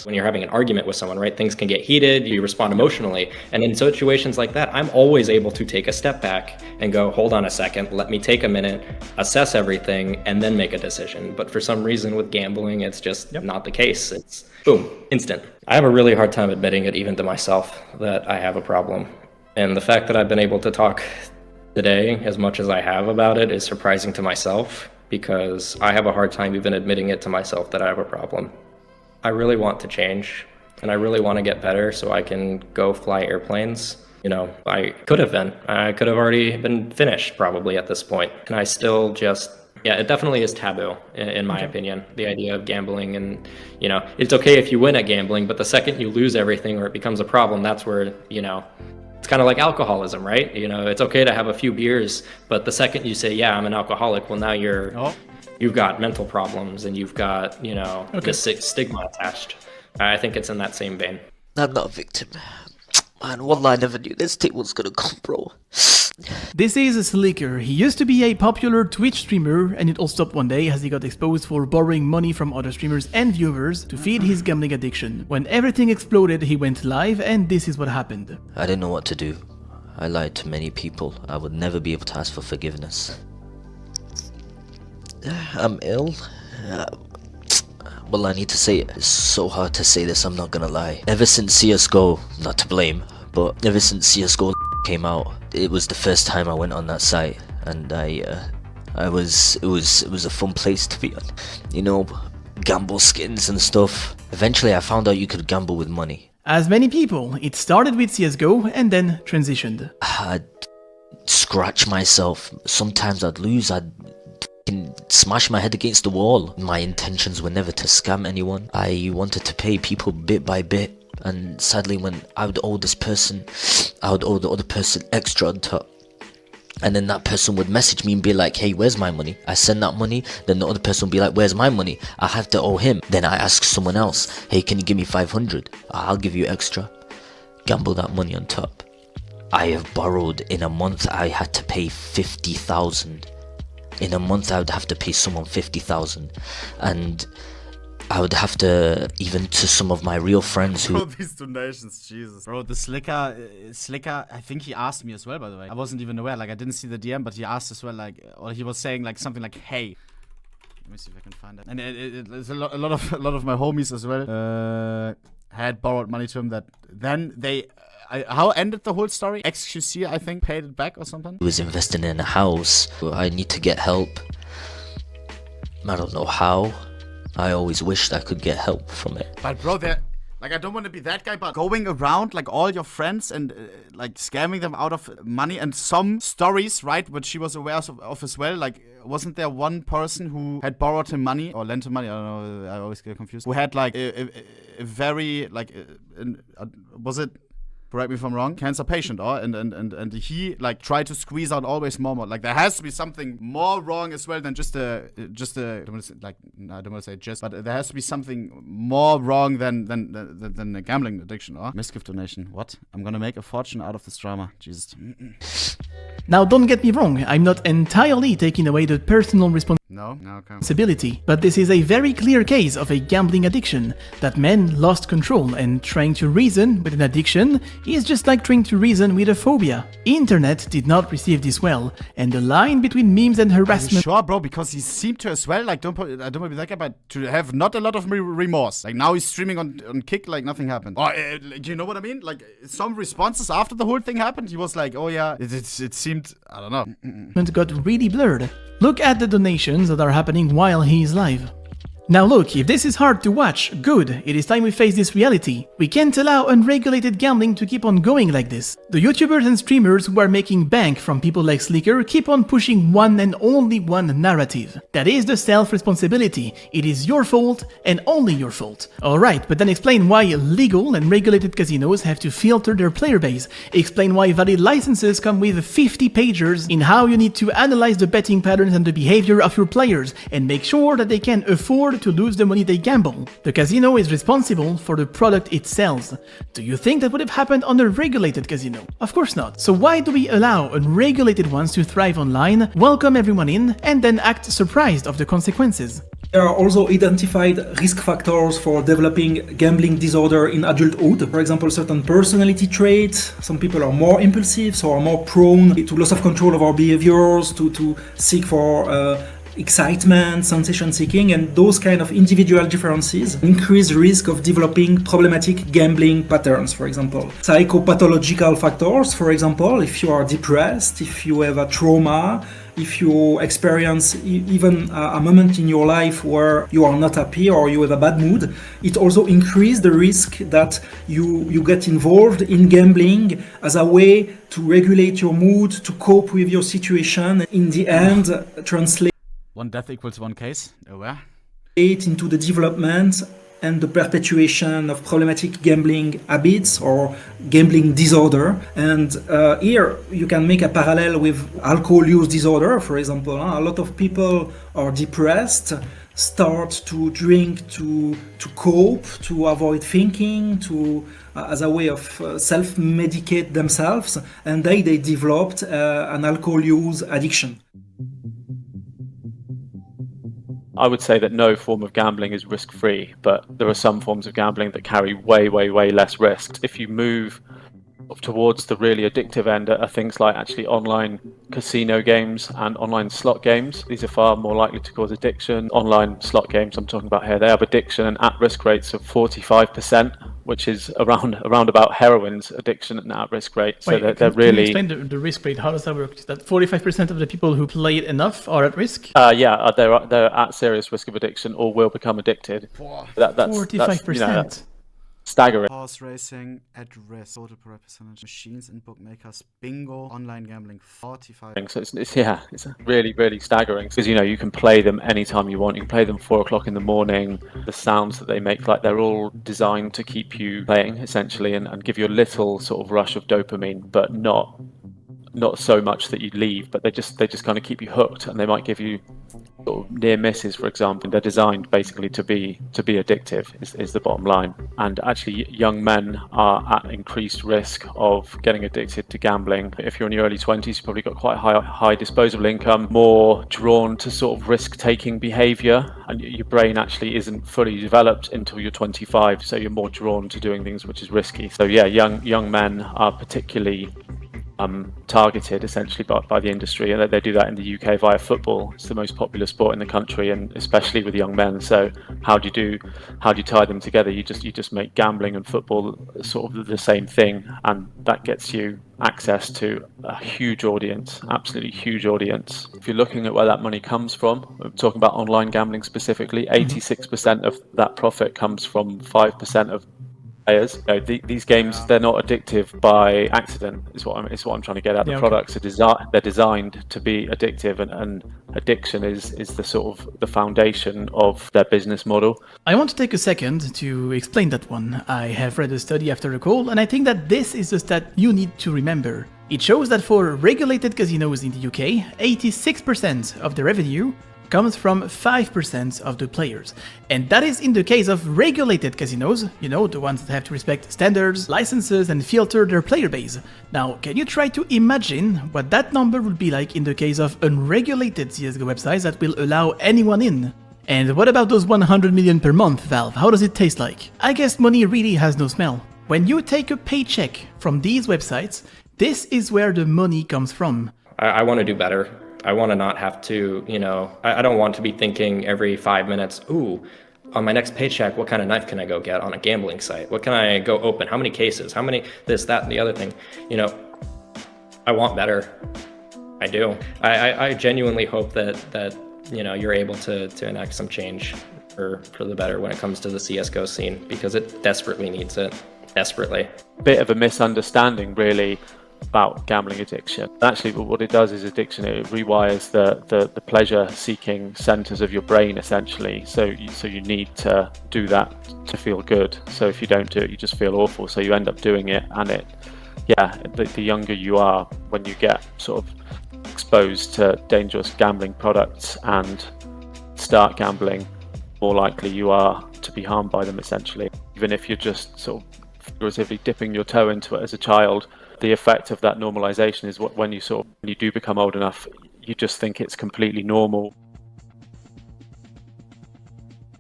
When you're having an argument with someone, right, things can get heated, you respond emotionally, and in situations like that, I'm always able to take a step back and go, hold on a second, let me take a minute, assess everything, and then make a decision. But for some reason with gambling, it's just not the case. It's boom, instant. I have a really hard time admitting it even to myself that I have a problem. And the fact that I've been able to talk today as much as I have about it is surprising to myself, because I have a hard time even admitting it to myself that I have a problem. I really want to change, and I really want to get better so I can go fly airplanes. You know, I could have already been finished probably at this point. And I still just, yeah, it definitely is taboo in my opinion, the idea of gambling. And, you know, it's okay if you win at gambling, but the second you lose everything or it becomes a problem, that's where, you know, it's kind of like alcoholism, right? You know, it's okay to have a few beers, but the second you say, yeah, I'm an alcoholic, well, now you've got mental problems and you've got, you know, this stigma attached. I think it's in that same vein. I'm not a victim. Man, wallah, I never knew this tape was gonna come, bro. This is Slicker. He used to be a popular Twitch streamer, and it all stopped one day as he got exposed for borrowing money from other streamers and viewers to feed his gambling addiction. When everything exploded, he went live, and this is what happened. I didn't know what to do. I lied to many people. I would never be able to ask for forgiveness. I'm ill. Well, I need to say it. It's so hard to say this, I'm not gonna lie. Ever since CSGO, not to blame, but ever since CSGO came out, it was the first time I went on that site, and it was a fun place to be on. You know, gamble skins and stuff. Eventually I found out you could gamble with money. As many people, it started with CSGO and then transitioned. I'd scratch myself. Sometimes I'd lose, I'd smash my head against the wall. My intentions were never to scam anyone. I wanted to pay people bit by bit, and sadly when I would owe this person, I would owe the other person extra on top. And then that person would message me and be like, hey, where's my money? I send that money. Then the other person would be like, where's my money? I have to owe him. Then I ask someone else, hey, can you give me 500? I'll give you extra. Gamble that money on top. I have borrowed in a month. I had to pay 50,000. In a month, I would have to pay someone 50,000. And I would have to, even to some of my real friends who... Bro, these donations, Jesus. Bro, the Slicker, I think he asked me as well, by the way. I wasn't even aware, like, I didn't see the DM, but he asked as well, like, or he was saying, like, something like, hey. Let me see if I can find that. And it's a lot of my homies as well had borrowed money to him that then they... how ended the whole story? XQC, I think, paid it back or something? He was investing in a house. I need to get help. I don't know how. I always wished I could get help from it. But bro, like, I don't want to be that guy, but going around, like, all your friends and, like, scamming them out of money, and some stories, right, which she was aware of as well, like, wasn't there one person who had borrowed him money, or lent him money, I don't know, I always get confused, who had, like, a very, like, was it... Correct me if I'm wrong. Cancer patient, and he like tried to squeeze out always more. Like there has to be something more wrong as well than just a. I don't want to say, like, no, I don't want to say just, but there has to be something more wrong than a gambling addiction or misgift donation. What? I'm gonna make a fortune out of this drama. Jesus. Now, don't get me wrong. I'm not entirely taking away the personal responsibility, but this is a very clear case of a gambling addiction, that men lost control, and trying to reason with an addiction is just like trying to reason with a phobia. Internet did not receive this well, and the line between memes and harassment... Are you sure, bro? Because he seemed to as well, like, I don't want to be that guy, but to have not a lot of remorse. Like, now he's streaming on Kick like nothing happened. Or, do you know what I mean? Like, some responses after the whole thing happened, he was like, oh yeah, it seemed, I don't know. Got really blurred. Look at the donations that are happening while he is live. Now look, if this is hard to watch, good, it is time we face this reality. We can't allow unregulated gambling to keep on going like this. The YouTubers and streamers who are making bank from people like Slicker keep on pushing one and only one narrative. That is the self-responsibility. It is your fault and only your fault. Alright, but then explain why legal and regulated casinos have to filter their player base. Explain why valid licenses come with 50 pages in how you need to analyze the betting patterns and the behavior of your players, and make sure that they can afford to lose the money they gamble. The casino is responsible for the product it sells. Do you think that would have happened on a regulated casino? Of course not. So why do we allow unregulated ones to thrive online, welcome everyone in, and then act surprised of the consequences? There are also identified risk factors for developing gambling disorder in adulthood. For example, certain personality traits. Some people are more impulsive, so are more prone to loss of control of our behaviors, to seek for excitement, sensation seeking, and those kind of individual differences increase risk of developing problematic gambling patterns, for example. Psychopathological factors, for example, if you are depressed, if you have a trauma, if you experience even a moment in your life where you are not happy or you have a bad mood, it also increases the risk that you get involved in gambling as a way to regulate your mood, to cope with your situation, in the end translate one death equals one case, aware? Into the development and the perpetuation of problematic gambling habits or gambling disorder. And here you can make a parallel with alcohol use disorder, for example. A lot of people are depressed, start to drink to cope, to avoid thinking, to as a way of self-medicate themselves, and they developed an alcohol use addiction. I would say that no form of gambling is risk-free, but there are some forms of gambling that carry way less risks. If you move towards the really addictive end are things like actually online casino games and online slot games. These are far more likely to cause addiction. Online slot games I'm talking about here, they have addiction and at-risk rates of 45%, which is around about heroin's addiction and at-risk rate. So Wait, they're really... Can you explain the risk rate? How does that work? Is that 45% of the people who play it enough are at risk? Yeah, they're at serious risk of addiction or will become addicted. That's 45%. Staggering. Horse racing, at risk, total percentage, machines and bookmakers, bingo, online gambling, 45. So it's really staggering because you can play them anytime you want. You can play them 4 o'clock in the morning. The sounds that they make, like they're all designed to keep you playing essentially and give you a little sort of rush of dopamine, but not not so much that you leave, but they just kind of keep you hooked, and they might give you sort of near misses, for example. They're designed basically to be addictive is the bottom line. And actually young men are at increased risk of getting addicted to gambling. If you're in your early 20s, you've probably got quite high disposable income, more drawn to sort of risk-taking behavior, and your brain actually isn't fully developed until you're 25, so you're more drawn to doing things which is risky. So yeah, young men are particularly targeted essentially by the industry, and they do that in the UK via football. It's the most popular sport in the country, and especially with young men. So how do you tie them together? You just make gambling and football sort of the same thing, and that gets you access to a huge audience, absolutely huge audience. If you're looking at where that money comes from, we're talking about online gambling specifically, 86% of that profit comes from 5% of players. You know, these games, they're not addictive by accident, is what I'm trying to get at. The products are they're designed to be addictive, and addiction is the sort of the foundation of their business model. I want to take a second to explain that one. I have read a study after the call, and I think that this is a stat you need to remember. It shows that for regulated casinos in the UK, 86% of the revenue comes from 5% of the players. And that is in the case of regulated casinos, you know, the ones that have to respect standards, licenses, and filter their player base. Now, can you try to imagine what that number would be like in the case of unregulated CSGO websites that will allow anyone in? And what about those 100 million per month, Valve? How does it taste like? I guess money really has no smell. When you take a paycheck from these websites, this is where the money comes from. I want to do better. I want to not have to, you know, I don't want to be thinking every 5 minutes, ooh, on my next paycheck, what kind of knife can I go get on a gambling site? What can I go open? How many cases? How many this, that, and the other thing? You know, I want better. I do. I genuinely hope that you know, you're able to enact some change for the better when it comes to the CSGO scene, because it desperately needs it. Desperately. Bit of a misunderstanding, really, about gambling addiction. Actually, what it does is addiction, it rewires the pleasure-seeking centers of your brain, essentially. So you need to do that to feel good. So if you don't do it, you just feel awful. So you end up doing it, and the younger you are, when you get sort of exposed to dangerous gambling products and start gambling, more likely you are to be harmed by them, essentially. Even if you're just sort of figuratively dipping your toe into it as a child, the effect of that normalization is when you do become old enough, you just think it's completely normal.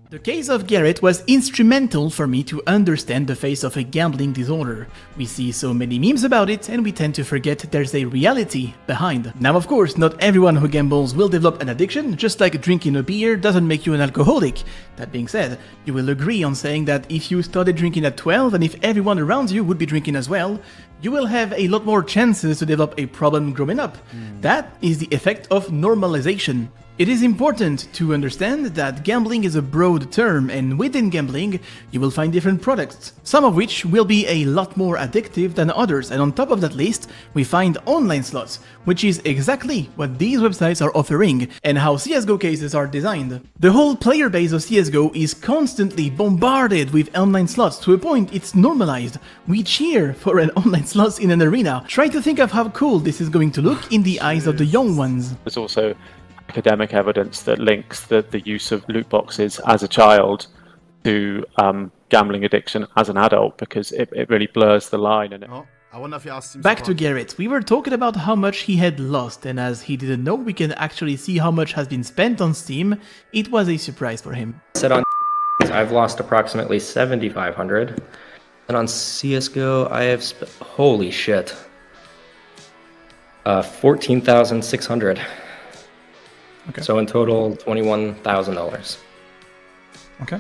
The case of Garrett was instrumental for me to understand the face of a gambling disorder. We see so many memes about it, and we tend to forget there's a reality behind. Now, of course, not everyone who gambles will develop an addiction, just like drinking a beer doesn't make you an alcoholic. That being said, you will agree on saying that if you started drinking at 12, and if everyone around you would be drinking as well, you will have a lot more chances to develop a problem growing up. That is the effect of normalization. It is important to understand that gambling is a broad term, and within gambling, you will find different products, some of which will be a lot more addictive than others, and on top of that list, we find online slots, which is exactly what these websites are offering, and how CSGO cases are designed. The whole player base of CSGO is constantly bombarded with online slots to a point it's normalized. We cheer for an online slots in an arena. Try to think of how cool this is going to look in the eyes of the young ones. There's also academic evidence that links the use of loot boxes as a child to gambling addiction as an adult, because it really blurs the line. And I wonder if you asked him. Back to Garrett. We were talking about how much he had lost, and as he didn't know we can actually see how much has been spent on Steam, it was a surprise for him. Said on I've lost approximately 7,500, and on CSGO I have holy shit, 14,600. Okay. So in total, $21,000. Okay.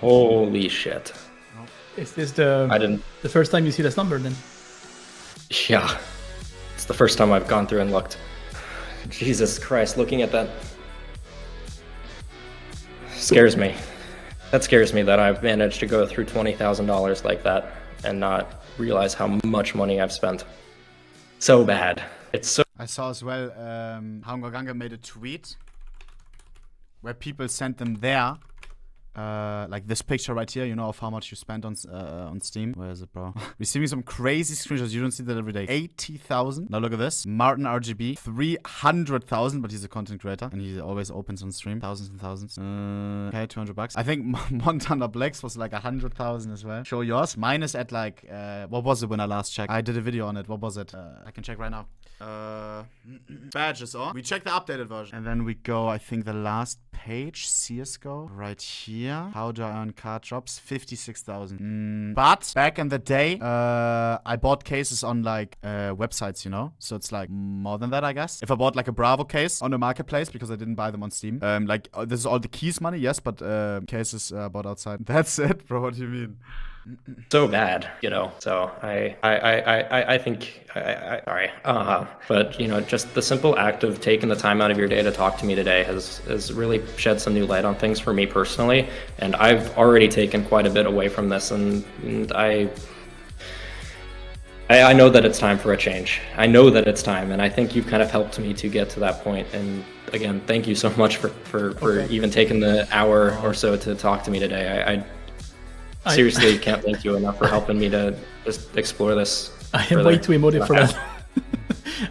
Holy shit. Is this the first time you see this number then? Yeah. It's the first time I've gone through and looked. Jesus Christ, looking at that scares me. That scares me that I've managed to go through $20,000 like that and not realize how much money I've spent. So bad. It's so. I saw as well, Hangoganga made a tweet where people sent them their like this picture right here, you know, of how much you spent on Steam. Where is it, bro? Receiving some crazy screenshots. You don't see that every day. 80,000. Now look at this. Martin RGB, 300,000, but he's a content creator and he always opens on stream. Thousands and thousands. Okay, $200. I think Montana Blacks was like 100,000 as well. Show yours. Mine is at like, what was it when I last checked? I did a video on it. What was it? I can check right now. Badges on. We check the updated version. And then we go, I think the last page, CSGO, right here. How do I earn card drops? 56,000. But back in the day, I bought cases on like websites, you know? So it's like more than that, I guess. If I bought like a Bravo case on a marketplace because I didn't buy them on Steam. Like this is all the keys money, yes, but cases bought outside. That's it, bro. What do you mean? So bad, you know. So I think sorry, but you know, just the simple act of taking the time out of your day to talk to me today has really shed some new light on things for me personally, and I've already taken quite a bit away from this, and I know that it's time for a change. I know that it's time, and I think you've kind of helped me to get to that point. And again, thank you so much for even taking the hour or so to talk to me today. I seriously can't thank you enough for helping me to just explore this. I am way too emotive for that.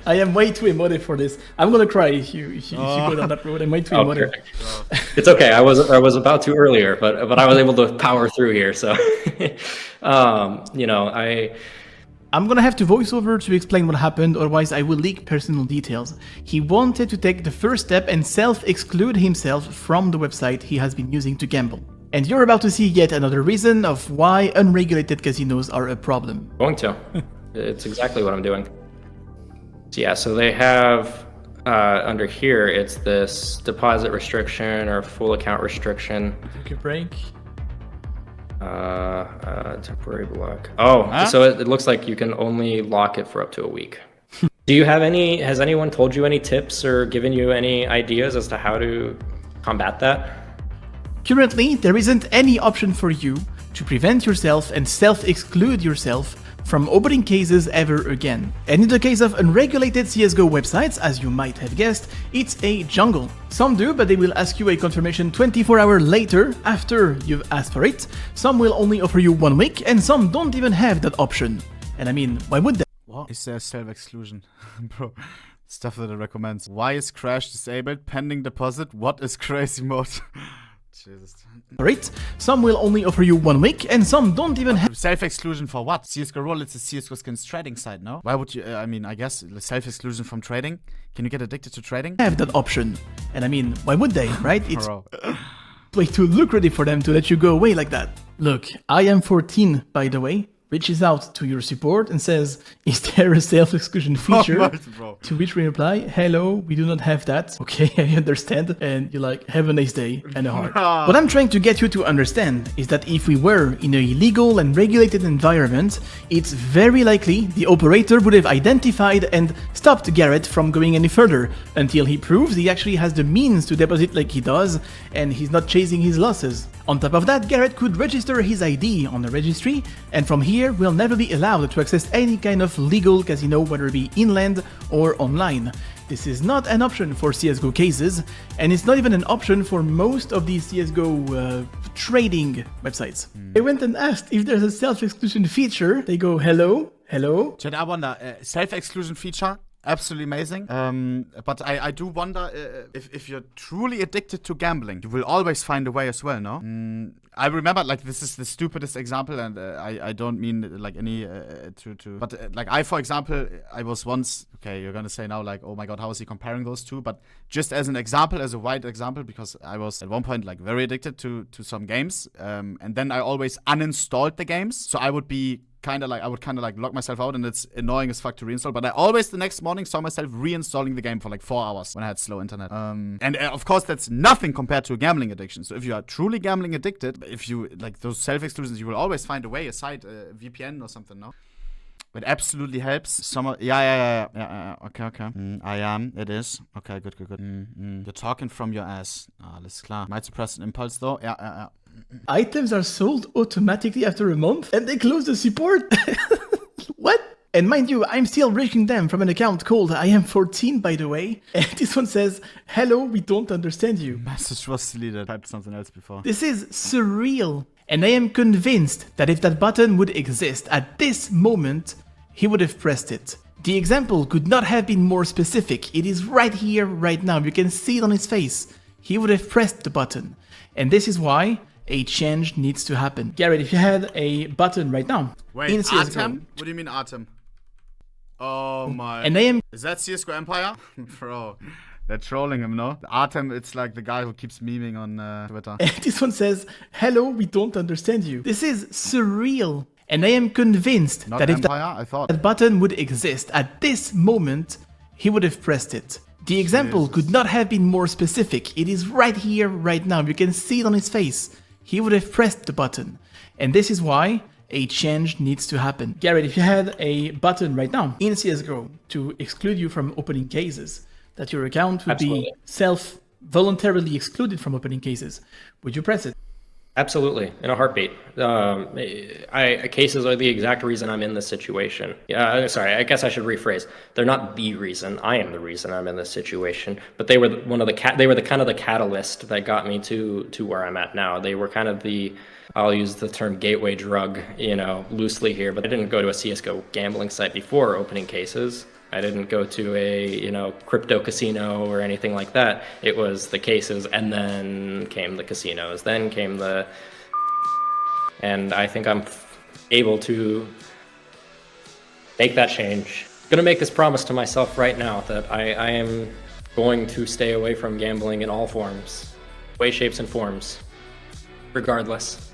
I am way too emotive for this. I'm gonna cry if you go down that road. I'm way too emotive. It's okay. I was about to earlier, but I was able to power through here. So, you know, I'm gonna have to voice over to explain what happened, otherwise I will leak personal details. He wanted to take the first step and self-exclude himself from the website he has been using to gamble. And you're about to see yet another reason of why unregulated casinos are a problem. Going to. It's exactly what I'm doing. So yeah, so they have, under here, it's this deposit restriction or full account restriction. Take a break. Temporary block. Oh, so it looks like you can only lock it for up to a week. Do you have has anyone told you any tips or given you any ideas as to how to combat that? Currently, there isn't any option for you to prevent yourself and self-exclude yourself from opening cases ever again. And in the case of unregulated CSGO websites, as you might have guessed, it's a jungle. Some do, but they will ask you a confirmation 24 hours later after you've asked for it. Some will only offer you 1 week, and some don't even have that option. And I mean, why would they? What? Is there self-exclusion? Bro, stuff that it recommends. Why is crash disabled? Pending deposit? What is crazy mode? Jesus. Right? Some will only offer you 1 week, and some don't even have self-exclusion for what? CSGO Roll, it's a CSGO skins trading site, no? Why would you, I mean, I guess self-exclusion from trading? Can you get addicted to trading? Have that option. And I mean, why would they, right? It's way too lucrative for them to let you go away like that. Look, I am 14, by the way. Reaches out to your support and says, is there a self-exclusion feature? To which we reply, hello, we do not have that. Okay, I understand. And you're like, have a nice day and a heart. What I'm trying to get you to understand is that if we were in a legal and regulated environment, it's very likely the operator would have identified and stopped Garrett from going any further until he proves he actually has the means to deposit like he does and he's not chasing his losses. On top of that, Garrett could register his ID on the registry, and from here will never be allowed to access any kind of legal casino, whether it be inland or online. This is not an option for CSGO cases, and it's not even an option for most of these CSGO trading websites. They went and asked if there's a self-exclusion feature. They go, hello, hello. Chat, I wonder, self-exclusion feature? Absolutely amazing. But I do wonder if you're truly addicted to gambling, you will always find a way as well, no? I remember, like, this is the stupidest example, and I don't mean, like, any but, like, I, for example, I was once, okay, you're gonna say now, like, oh my god, how is he comparing those two? But just as an example, as a wide example, because I was at one point, like, very addicted to some games, and then I always uninstalled the games, so I would be I would kind of like lock myself out, and it's annoying as fuck to reinstall, but I always the next morning saw myself reinstalling the game for like 4 hours when I had slow internet. And of course that's nothing compared to a gambling addiction. So if you are truly gambling addicted, if you like those self-exclusions, you will always find a way aside VPN or something, no? It absolutely helps. Yeah. Okay. I am. It is. Okay, good. You're talking from your ass. Alles klar. Might suppress an impulse though. Yeah. Items are sold automatically after a month and they close the support. What? And mind you, I'm still reaching them from an account called I am 14, by the way. And this one says, hello, we don't understand you. Message was deleted. Typed something else before. This is surreal. And I am convinced that if that button would exist at this moment, he would have pressed it. The example could not have been more specific. It is right here, right now. You can see it on his face. He would have pressed the button. And this is why a change needs to happen. Garrett, if you had a button right now in CSGO. Artem? What do you mean Artem? Oh my. And I am... Is that CSGO Empire? Bro, they're trolling him, no? Artem, it's like the guy who keeps memeing on Twitter. And this one says, hello, we don't understand you. This is surreal. And I am convinced that if that button would exist at this moment, he would have pressed it. The example could not have been more specific. It is right here, right now. You can see it on his face. He would have pressed the button. And this is why a change needs to happen. Garrett, if you had a button right now in CSGO to exclude you from opening cases, that your account would be voluntarily excluded from opening cases, would you press it? Absolutely, in a heartbeat. Cases are the exact reason I'm in this situation. Sorry, I guess I should rephrase. They're not the reason. I am the reason I'm in this situation. But they were the kind of the catalyst that got me to where I'm at now. They were kind of the, I'll use the term gateway drug, loosely here. But I didn't go to a CSGO gambling site before opening cases. I didn't go to a, crypto casino or anything like that. It was the cases, and then came the casinos, then came and I think I'm able to make that change. I'm gonna make this promise to myself right now that I am going to stay away from gambling in all forms, way, shapes, and forms, regardless.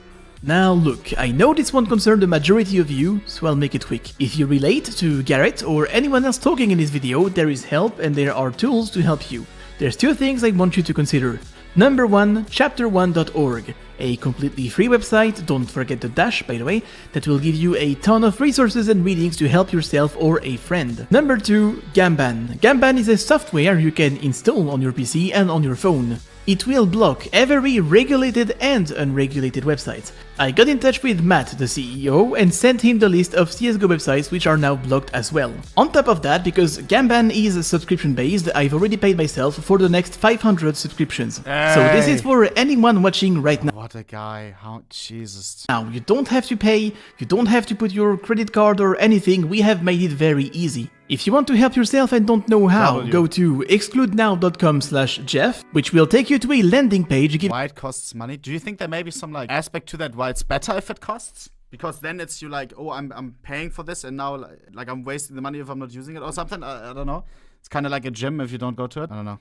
Now look, I know this won't concern the majority of you, so I'll make it quick. If you relate to Garrett or anyone else talking in this video, there is help and there are tools to help you. There's two things I want you to consider. Number one, chapter1.org, a completely free website, don't forget the dash by the way, that will give you a ton of resources and readings to help yourself or a friend. Number two, Gamban. Gamban is a software you can install on your PC and on your phone. It will block every regulated and unregulated website. I got in touch with Matt, the CEO, and sent him the list of CSGO websites which are now blocked as well. On top of that, because Gamban is subscription based, I've already paid myself for the next 500 subscriptions. Hey. So this is for anyone watching right now. What a guy, how Jesus. Now, you don't have to pay, you don't have to put your credit card or anything, we have made it very easy. If you want to help yourself and don't know how, go to excludenow.com/Jeff, which will take you to a landing page. Why it costs money? Do you think there may be some aspect to that why it's better if it costs? Because then it's you oh, I'm paying for this and now I'm wasting the money if I'm not using it or something. I don't know. It's kind of like a gym if you don't go to it. I don't know.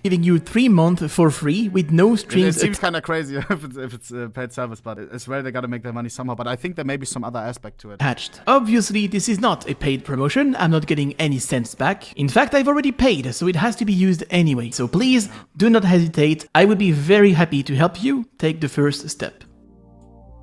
Giving you 3 months for free with no strings. It seems kind of crazy if it's a paid service, but it's where they got to make their money somehow. But I think there may be some other aspect to it. Attached. Obviously, this is not a paid promotion. I'm not getting any cents back. In fact, I've already paid, so it has to be used anyway. So please, do not hesitate. I would be very happy to help you take the first step.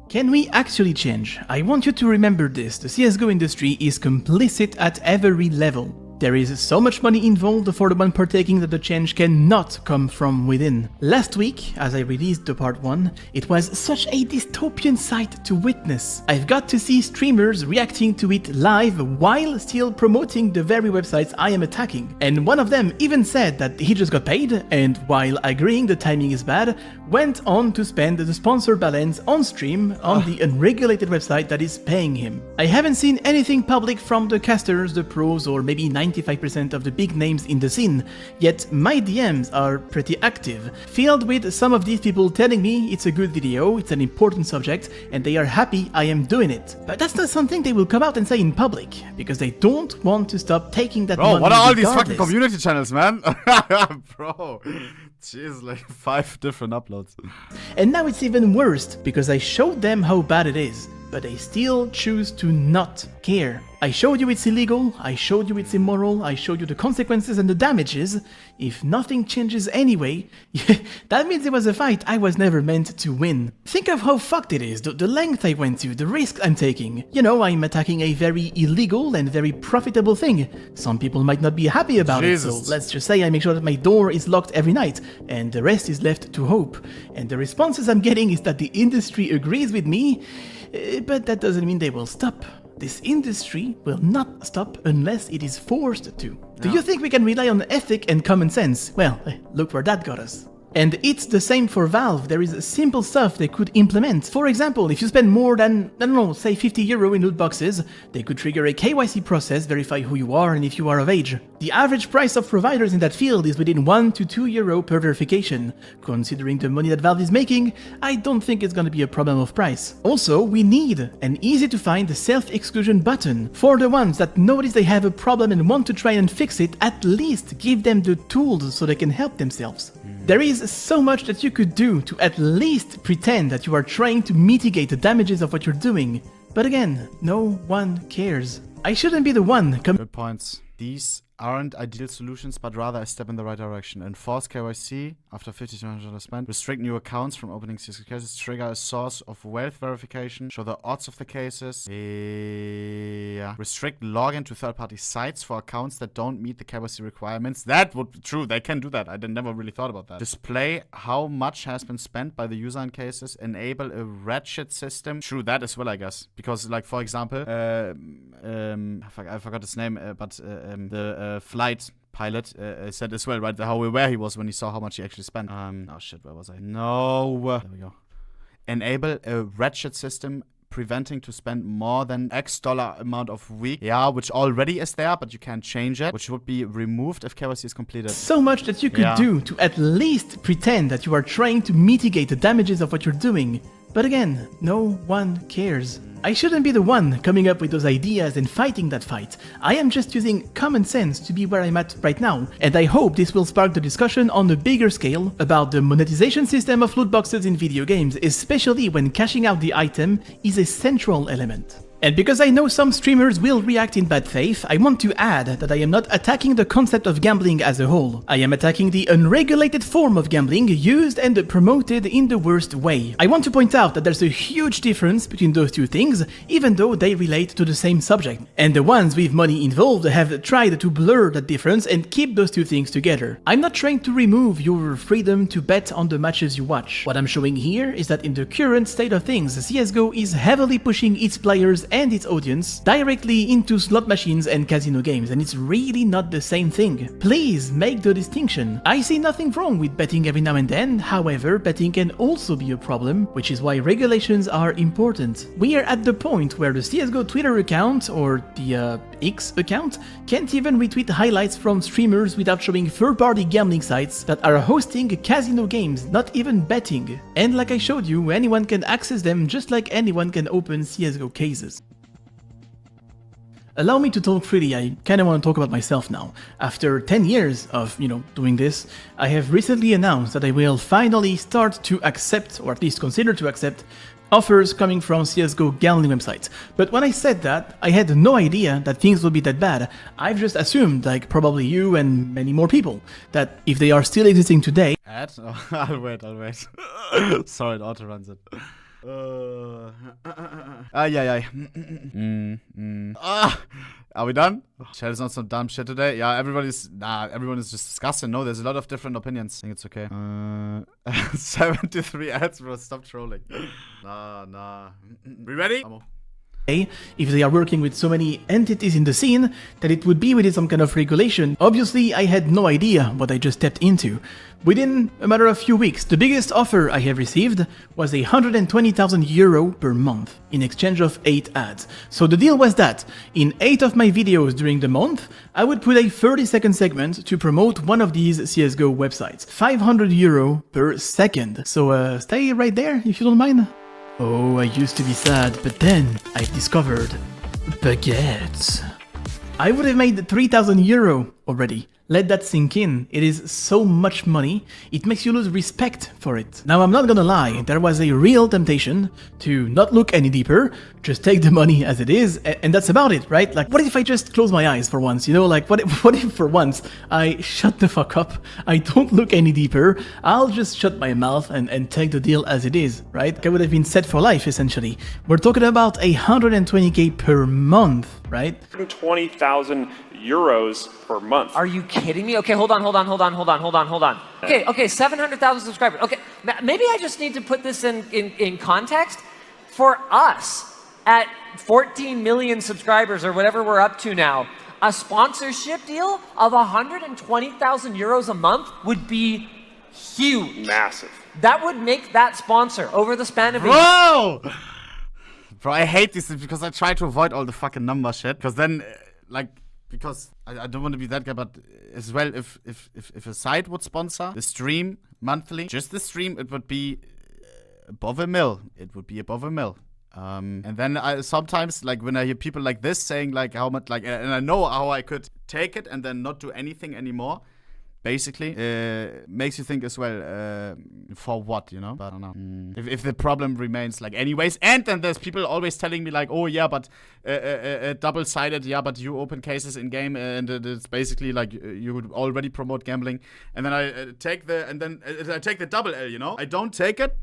Can we actually change? I want you to remember this. The CSGO industry is complicit at every level. There is so much money involved for the one partaking that the change cannot come from within. Last week, as I released the part 1, it was such a dystopian sight to witness. I've got to see streamers reacting to it live while still promoting the very websites I am attacking. And one of them even said that he just got paid, and while agreeing the timing is bad, went on to spend the sponsor balance on stream on the unregulated website that is paying him. I haven't seen anything public from the casters, the pros, or maybe 95% of the big names in the scene, yet my DMs are pretty active, filled with some of these people telling me it's a good video, it's an important subject, and they are happy I am doing it. But that's not something they will come out and say in public, because they don't want to stop taking that money. Bro, what are all these fucking community channels, man? Bro, jeez, 5 different uploads. And now it's even worse, because I showed them how bad it is, but they still choose to not care. I showed you it's illegal, I showed you it's immoral, I showed you the consequences and the damages. If nothing changes anyway, that means it was a fight I was never meant to win. Think of how fucked it is, the length I went to, the risk I'm taking. You know, I'm attacking a very illegal and very profitable thing. Some people might not be happy about it, so let's just say I make sure that my door is locked every night, and the rest is left to hope. And the responses I'm getting is that the industry agrees with me, but that doesn't mean they will stop. this industry will not stop unless it is forced to. Do you think we can rely on ethic and common sense? Well, look where that got us. And it's the same for Valve. There is simple stuff they could implement. For example, if you spend more than, I don't know, say 50 euro in loot boxes, they could trigger a KYC process, verify who you are and if you are of age. The average price of providers in that field is within 1 to 2 euro per verification. Considering the money that Valve is making, I don't think it's gonna be a problem of price. Also, we need an easy to find self-exclusion button. For the ones that notice they have a problem and want to try and fix it, at least give them the tools so they can help themselves. There is so much that you could do to at least pretend that you are trying to mitigate the damages of what you're doing. But again, no one cares. I shouldn't be the one Good points. These aren't ideal solutions, but rather a step in the right direction. Enforce KYC after $50 to $100 spent. Restrict new accounts from opening CSGO cases. Trigger a source of wealth verification. Show the odds of the cases. Yeah. Restrict login to third-party sites for accounts that don't meet the KYC requirements. That would be true. They can do that. I never really thought about that. Display how much has been spent by the user in cases. Enable a ratchet system. True, that as well, I guess. Because, like, for example, I forgot his name, but the flight pilot said as well, right, how aware he was when he saw how much he actually spent. Oh shit, where was I? No. There we go. Enable a ratchet system preventing to spend more than X dollar amount of week. Yeah, which already is there, but you can't change it, which would be removed if KYC is completed. So much that you could do to at least pretend that you are trying to mitigate the damages of what you're doing. But again, no one cares. I shouldn't be the one coming up with those ideas and fighting that fight. I am just using common sense to be where I'm at right now, and I hope this will spark the discussion on a bigger scale about the monetization system of loot boxes in video games, especially when cashing out the item is a central element. And because I know some streamers will react in bad faith, I want to add that I am not attacking the concept of gambling as a whole. I am attacking the unregulated form of gambling used and promoted in the worst way. I want to point out that there's a huge difference between those two things, even though they relate to the same subject. And the ones with money involved have tried to blur that difference and keep those two things together. I'm not trying to remove your freedom to bet on the matches you watch. What I'm showing here is that in the current state of things, CSGO is heavily pushing its players and its audience directly into slot machines and casino games, and it's really not the same thing. Please make the distinction. I see nothing wrong with betting every now and then, however, betting can also be a problem, which is why regulations are important. We are at the point where the CSGO Twitter account, or the X account, can't even retweet highlights from streamers without showing third-party gambling sites that are hosting casino games, not even betting. And like I showed you, anyone can access them just like anyone can open CSGO cases. Allow me to talk freely. I kinda wanna talk about myself now. After 10 years of, doing this, I have recently announced that I will finally start to accept, or at least consider to accept, offers coming from CSGO gambling websites. But when I said that, I had no idea that things would be that bad. I've just assumed, like probably you and many more people, that if they are still existing today... Oh, I'll wait. Sorry, it auto-runs it. Are we done? Chat is not some dumb shit today. Yeah, everyone is just disgusting. No, there's a lot of different opinions. I think it's okay. 73 ads, bro. Stop trolling. Nah. We ready? If they are working with so many entities in the scene, that it would be within some kind of regulation. Obviously, I had no idea what I just stepped into. Within a matter of few weeks, the biggest offer I have received was 120,000 euro per month in exchange of 8 ads. So the deal was that in 8 of my videos during the month, I would put a 30-second segment to promote one of these CSGO websites. 500 euro per second. So stay right there if you don't mind. Oh, I used to be sad, but then I discovered baguettes. I would have made 3,000 euro already. Let that sink in. It is so much money, it makes you lose respect for it. Now, I'm not gonna lie, there was a real temptation to not look any deeper, just take the money as it is, and that's about it, right? Like, what if I just close my eyes for once, like, what if for once I shut the fuck up, I don't look any deeper, I'll just shut my mouth and take the deal as it is, right? I would have been set for life, essentially. We're talking about 120k per month, right? 20,000 euros per month. Are you kidding me? Okay, hold on. Okay, 700,000 subscribers. Okay, maybe I just need to put this in context. For us, at 14 million subscribers or whatever we're up to now, a sponsorship deal of 120,000 euros a month would be huge. Massive. That would make that sponsor over the span of Bro! Bro, I hate this because I try to avoid all the fucking number shit. Because then, because I don't want to be that guy, but as well, if a site would sponsor the stream monthly, just the stream, it would be above $1 million. It would be above $1 million. And then I sometimes, like, when I hear people like this saying, like, how much, like, and I know how I could take it and then not do anything anymore, basically, makes you think as well, for what, you know? But I don't know. If the problem remains, like, anyways, and then there's people always telling me, like, oh, yeah, but double-sided, yeah, but you open cases in-game, and it's basically, like, you would already promote gambling. And then I take the double L, you know? I don't take it.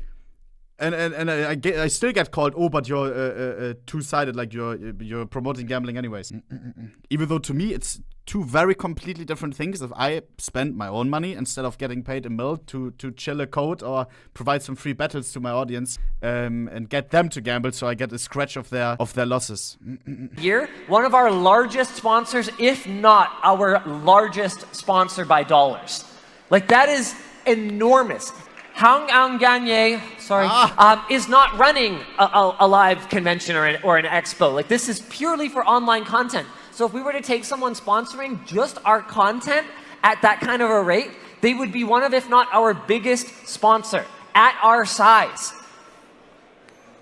And I still get called, oh, but you're two-sided, like you're promoting gambling anyways. Even though to me it's two very completely different things. If I spend my own money instead of getting paid $1 million to chill a code or provide some free battles to my audience and get them to gamble, so I get a scratch of their losses. Year, one of our largest sponsors, if not our largest sponsor by dollars. Like, that is enormous. Hang Ang Ganye, is not running a live convention or an expo. Like, this is purely for online content. So if we were to take someone sponsoring just our content at that kind of a rate, they would be one of, if not our biggest sponsor at our size.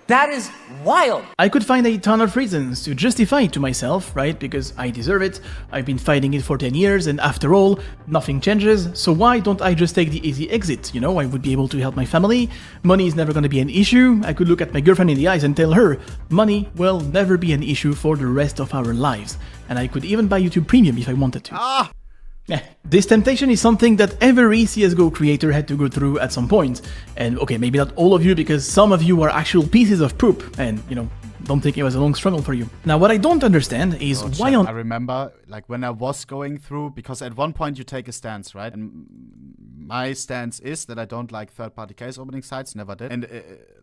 That is wild. I could find a ton of reasons to justify it to myself, right? Because I deserve it, I've been fighting it for 10 years, and after all, nothing changes, so why don't I just take the easy exit? You know, I would be able to help my family, money is never gonna be an issue, I could look at my girlfriend in the eyes and tell her, money will never be an issue for the rest of our lives. And I could even buy YouTube Premium if I wanted to. This temptation is something that every CSGO creator had to go through at some point. And okay, maybe not all of you, because some of you are actual pieces of poop, and, you know, don't think it was a long struggle for you. Now, what I don't understand is why on... I remember, like, when I was going through, because at one point you take a stance, right? And my stance is that I don't like third-party case opening sites, never did. And,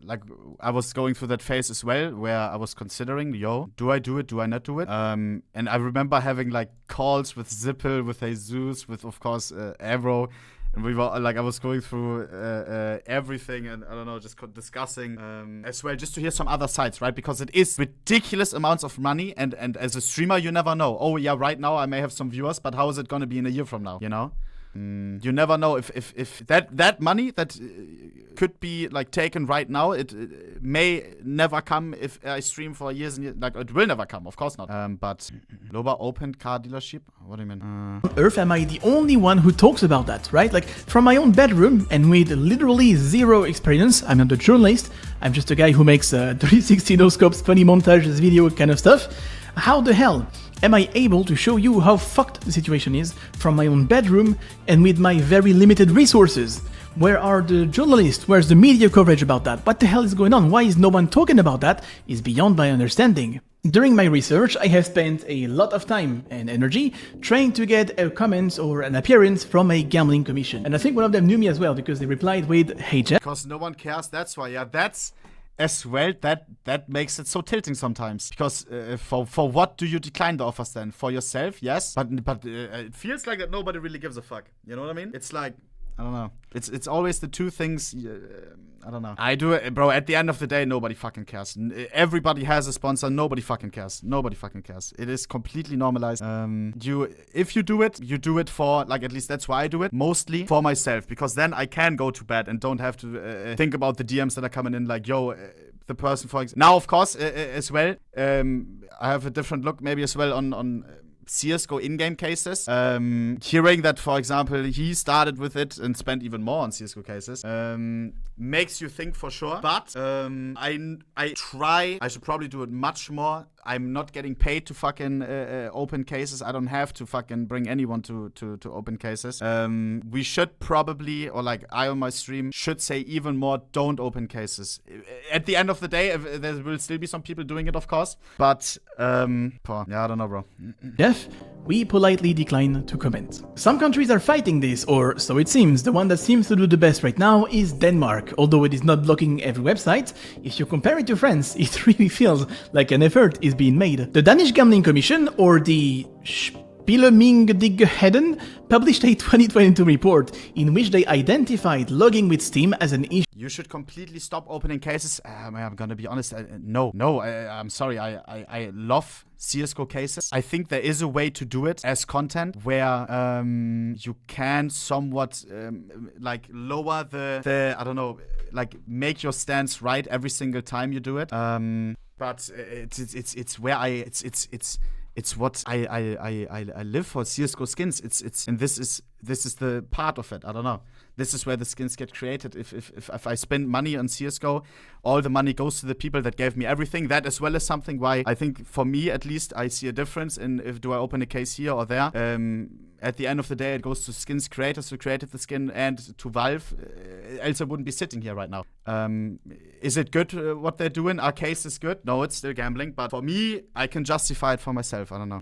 like, I was going through that phase as well, where I was considering, yo, do I do it, do I not do it? And I remember having, like, calls with Zippel, with Jesus, with, of course, Avro. And we were, like, I was going through everything and, I don't know, just discussing as well, just to hear some other sides, right? Because it is ridiculous amounts of money, and as a streamer, you never know. Oh, yeah, right now I may have some viewers, but how is it going to be in a year from now, you know? You never know if that money that could be, like, taken right now, it may never come if I stream for years and years. Like, it will never come, of course not. But Loba opened car dealership? What do you mean? On Earth am I the only one who talks about that, right? Like, from my own bedroom and with literally zero experience. I'm not a journalist, I'm just a guy who makes 360 no-scopes, funny montages, video kind of stuff. How the hell am I able to show you how fucked the situation is from my own bedroom and with my very limited resources? Where are the journalists? Where's the media coverage about that? What the hell is going on? Why is no one talking about that? Is beyond my understanding. During my research, I have spent a lot of time and energy trying to get a comment or an appearance from a gambling commission. And I think one of them knew me as well, because they replied with, "Hey Jeff." Because no one cares, that's why, yeah, that's... As well, that makes it so tilting sometimes. Because for what do you decline the offers then? For yourself, yes, but it feels like that nobody really gives a fuck. You know what I mean? It's like, I don't know. It's always the two things. I don't know. I do it, bro. At the end of the day, nobody fucking cares. Everybody has a sponsor. Nobody fucking cares. Nobody fucking cares. It is completely normalized. If you do it for, like, at least that's why I do it. Mostly for myself, because then I can go to bed and don't have to think about the DMs that are coming in. Like, yo, the person, for example. Now, of course, as well, I have a different look, maybe as well on CSGO in-game cases. Hearing that, for example, he started with it and spent even more on CSGO cases, makes you think for sure. But I should probably do it much more I'm not getting paid to fucking open cases. I don't have to fucking bring anyone to open cases. We should probably, or like I on my stream, should say even more, don't open cases. At the end of the day, there will still be some people doing it, of course. But, yeah, I don't know, bro. Jeff, we politely decline to comment. Some countries are fighting this, or so it seems. The one that seems to do the best right now is Denmark. Although it is not blocking every website, if you compare it to France, it really feels like an effort is being made. The Danish Gambling Commission, or the Spillemyndigheden, published a 2022 report in which they identified logging with Steam as an issue. You should completely stop opening cases. I'm gonna be honest. No, I'm sorry. I love CSGO cases. I think there is a way to do it as content where you can somewhat like lower the I don't know, like make your stance right every single time you do it. But it's where it's what I live for, CSGO skins. And this is the part of it. I don't know. This is where the skins get created. If I spend money on CSGO, all the money goes to the people that gave me everything. That as well as something why I think for me at least I see a difference in if do I open a case here or there. At the end of the day, it goes to skins creators who created the skin and to Valve. Else I wouldn't be sitting here right now. Is it good what they're doing? Our case is good. No, it's still gambling. But for me, I can justify it for myself. I don't know.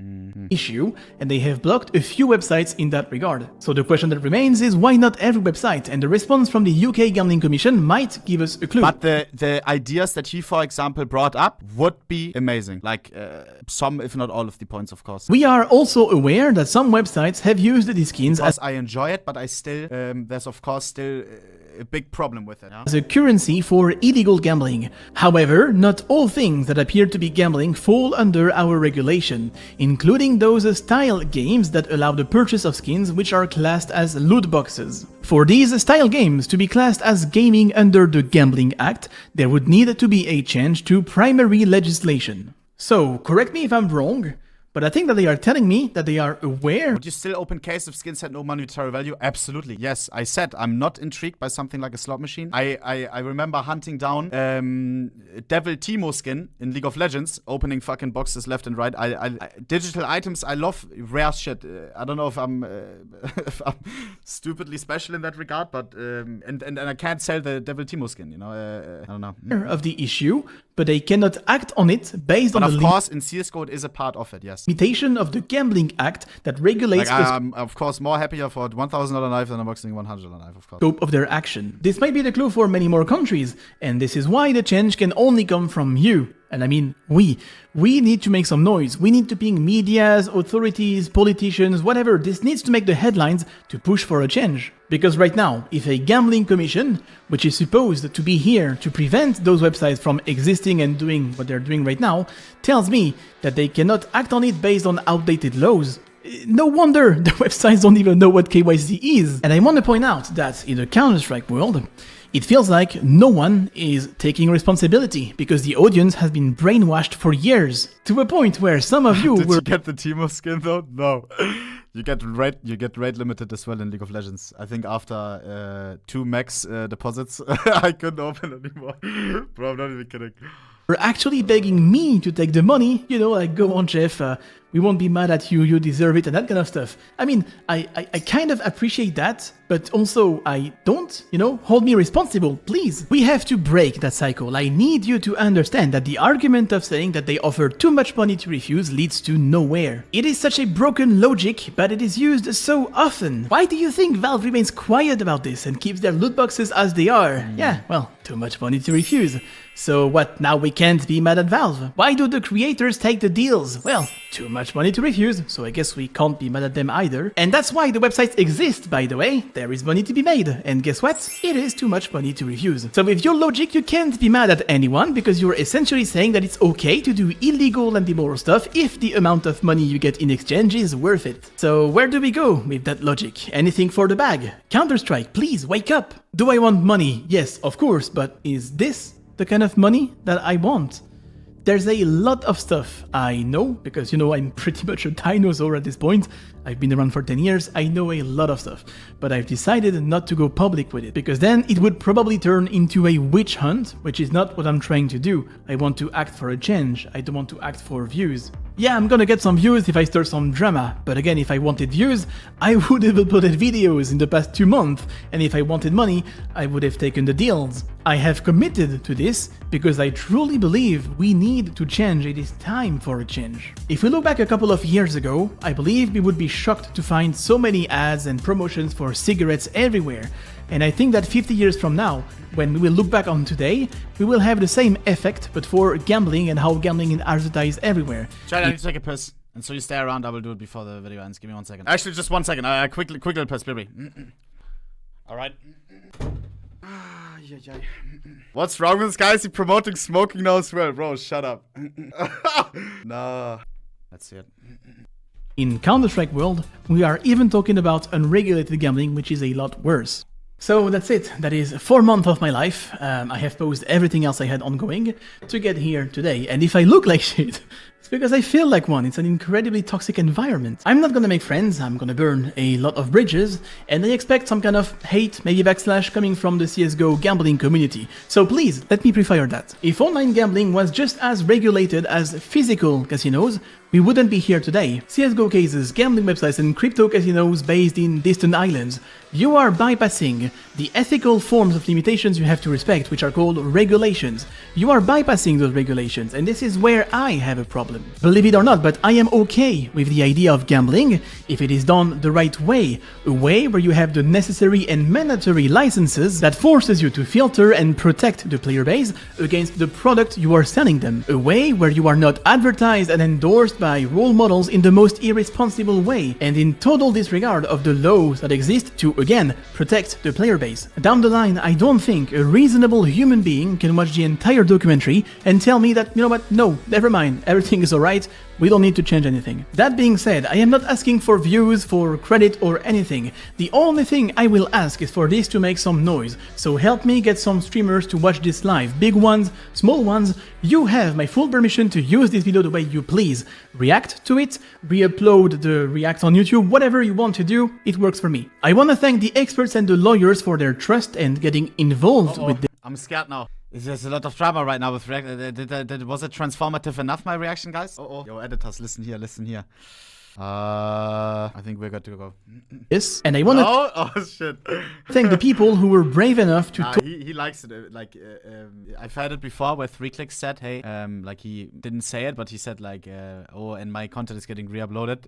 Issue, and they have blocked a few websites in that regard. So the question that remains is why not every website? And the response from the UK Gambling Commission might give us a clue. But the ideas that he, for example, brought up would be amazing. Like some, if not all of the points, of course. We are also aware that some websites have used these skins as I enjoy it, but I still, there's of course still a big problem with it. Yeah? As a currency for illegal gambling. However, not all things that appear to be gambling fall under our regulation, including those style games that allow the purchase of skins which are classed as loot boxes. For these style games to be classed as gaming under the Gambling Act, there would need to be a change to primary legislation. So, correct me if I'm wrong, but I think that they are telling me that they are aware. Would you still open case if skins had no monetary value? Absolutely. Yes, I said I'm not intrigued by something like a slot machine. I remember hunting down Devil Timo skin in League of Legends, opening fucking boxes left and right. Digital items, I love rare shit. I don't know if I'm stupidly special in that regard, but and I can't sell the Devil Timo skin, you know. I don't know. Of the issue, but they cannot act on it based on the of course, in CSGO it is a part of it, yes. Limitation of the Gambling Act that regulates like, I'm of course more happier for a $1,000 knife than a boxing $100 knife, of course. Scope of their action. This might be the clue for many more countries, and this is why the change can only come from you. And I mean, we need to make some noise. We need to ping medias, authorities, politicians, whatever. This needs to make the headlines to push for a change. Because right now, if a gambling commission, which is supposed to be here to prevent those websites from existing and doing what they're doing right now, tells me that they cannot act on it based on outdated laws, no wonder the websites don't even know what KYC is. And I want to point out that in the Counter-Strike world, it feels like no one is taking responsibility because the audience has been brainwashed for years, to a point where some of you Did you get the Timo skin though? No. You get rate limited as well in League of Legends. I think after 2 max deposits, I couldn't open anymore. Bro, I'm not even kidding. Were actually begging me to take the money, you know, like, go on, Jeff, we won't be mad at you, you deserve it, and that kind of stuff. I mean, I kind of appreciate that, but also I don't, you know, hold me responsible, please. We have to break that cycle. I need you to understand that the argument of saying that they offer too much money to refuse leads to nowhere. It is such a broken logic, but it is used so often. Why do you think Valve remains quiet about this and keeps their loot boxes as they are? Yeah, well, too much money to refuse. So what, now we can't be mad at Valve? Why do the creators take the deals? Well, too much money to refuse, so I guess we can't be mad at them either. And that's why the websites exist, by the way. There is money to be made, and guess what? It is too much money to refuse. So with your logic, you can't be mad at anyone, because you're essentially saying that it's okay to do illegal and immoral stuff if the amount of money you get in exchange is worth it. So where do we go with that logic? Anything for the bag? Counter-Strike, please wake up! Do I want money? Yes, of course, but is this the kind of money that I want? There's a lot of stuff I know, because, you know, I'm pretty much a dinosaur at this point. I've been around for 10 years, I know a lot of stuff. But I've decided not to go public with it, because then it would probably turn into a witch hunt, which is not what I'm trying to do. I want to act for a change, I don't want to act for views. Yeah, I'm gonna get some views if I start some drama, but again, if I wanted views, I would have uploaded videos in the past 2 months, and if I wanted money, I would have taken the deals. I have committed to this because I truly believe we need to change. It is time for a change. If we look back a couple of years ago, I believe we would be shocked to find so many ads and promotions for cigarettes everywhere. And I think that 50 years from now, when we will look back on today, we will have the same effect, but for gambling and how gambling is advertised everywhere. Chad, I need to take a piss. And so you stay around, I will do it before the video ends. Give me 1 second. Actually, just 1 second. Quick little piss, baby. Alright. What's wrong with this guy? Is he promoting smoking now as well? Bro, shut up. No. Let's see it. In Counter-Strike world, we are even talking about unregulated gambling, which is a lot worse. So that's it. That is 4 months of my life. I have paused everything else I had ongoing to get here today. And if I look like shit, it's because I feel like one. It's an incredibly toxic environment. I'm not gonna make friends, I'm gonna burn a lot of bridges, and I expect some kind of hate, maybe backslash, coming from the CSGO gambling community. So please, let me prefire that. If online gambling was just as regulated as physical casinos, we wouldn't be here today. CSGO cases, gambling websites, and crypto casinos based in distant islands. You are bypassing the ethical forms of limitations you have to respect, which are called regulations. You are bypassing those regulations, and this is where I have a problem. Believe it or not, but I am okay with the idea of gambling if it is done the right way. A way where you have the necessary and mandatory licenses that forces you to filter and protect the player base against the product you are selling them. A way where you are not advertised and endorsed by role models in the most irresponsible way, and in total disregard of the laws that exist to, again, protect the player base. Down the line, I don't think a reasonable human being can watch the entire documentary and tell me that, you know what, no, never mind, everything is alright, we don't need to change anything. That being said, I am not asking for views, for credit or anything. The only thing I will ask is for this to make some noise, so help me get some streamers to watch this live. Big ones, small ones, you have my full permission to use this video the way you please. React to it, re-upload the react on YouTube, whatever you want to do, it works for me. I want to thank the experts and the lawyers for their trust and getting involved with this. I'm scared now. There's a lot of drama right now with react. Was it transformative enough, my reaction, guys? Yo, editors, listen here, listen here. I think we're good to go. Yes, and I want to oh shit. thank the people who were brave enough to he likes it. I've had it before where 3Clicks said, hey, like he didn't say it, but he said like, oh, and my content is getting re-uploaded.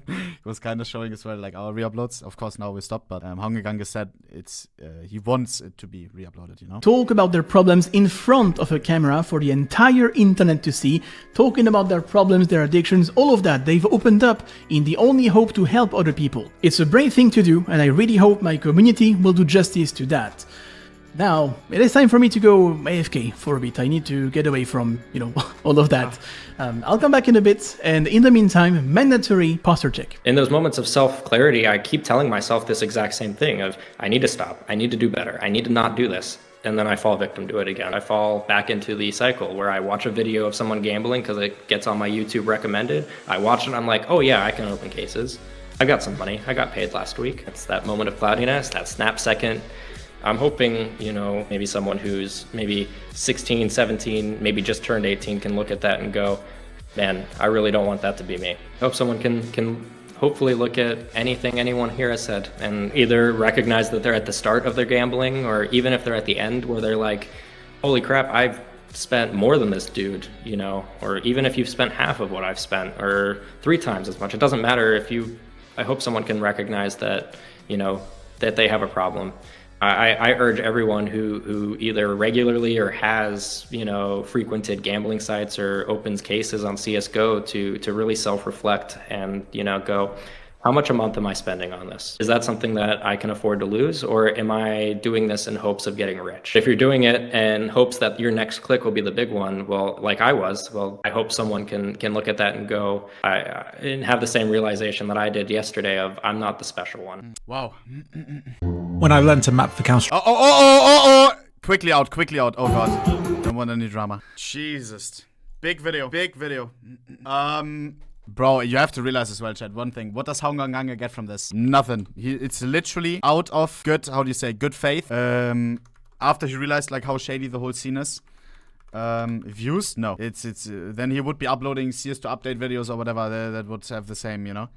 He was kind of showing as well like our re-uploads. Of course, now we stopped, but Hongegange said it's he wants it to be re-uploaded, you know? Talk about their problems in front of a camera for the entire internet to see, talking about their problems, their addictions, all of that. They've opened up in the only hope to help other people. It's a brave thing to do, and I really hope my community will do justice to that. Now, it is time for me to go AFK for a bit. I need to get away from, you know, all of that. I'll come back in a bit, and in the meantime, mandatory posture check. In those moments of self-clarity, I keep telling myself this exact same thing of, I need to stop, I need to do better, I need to not do this. And then I fall victim to it again. I fall back into the cycle where I watch a video of someone gambling because it gets on my YouTube recommended. I watch it and I'm like, oh yeah, I can open cases. I got some money, I got paid last week. It's that moment of cloudiness, that snap second. I'm hoping, you know, maybe someone who's maybe 16, 17, maybe just turned 18 can look at that and go, man, I really don't want that to be me. I hope someone can hopefully look at anything anyone here has said and either recognize that they're at the start of their gambling, or even if they're at the end where they're like, holy crap, I've spent more than this dude, you know, or even if you've spent half of what I've spent or 3 times as much, it doesn't matter if you, I hope someone can recognize that, you know, that they have a problem. I urge everyone who either regularly or has, you know, frequented gambling sites or opens cases on CSGO to really self-reflect and, you know, go, how much a month am I spending on this? Is that something that I can afford to lose, or am I doing this in hopes of getting rich? If you're doing it in hopes that your next click will be the big one, well, like I was, well, I hope someone can look at that and go, and have the same realization that I did yesterday of, I'm not the special one. Wow. When I learned to map for Counter. Oh. Quickly out. Oh god. Don't want any drama. Jesus. Big video. Big video. Bro, you have to realize as well, chat, one thing. What does Haungangange get from this? Nothing. It's literally out of good, how do you say, good faith. After he realized like how shady the whole scene is. Views? No. It's then he would be uploading CS to update videos or whatever that would have the same, you know?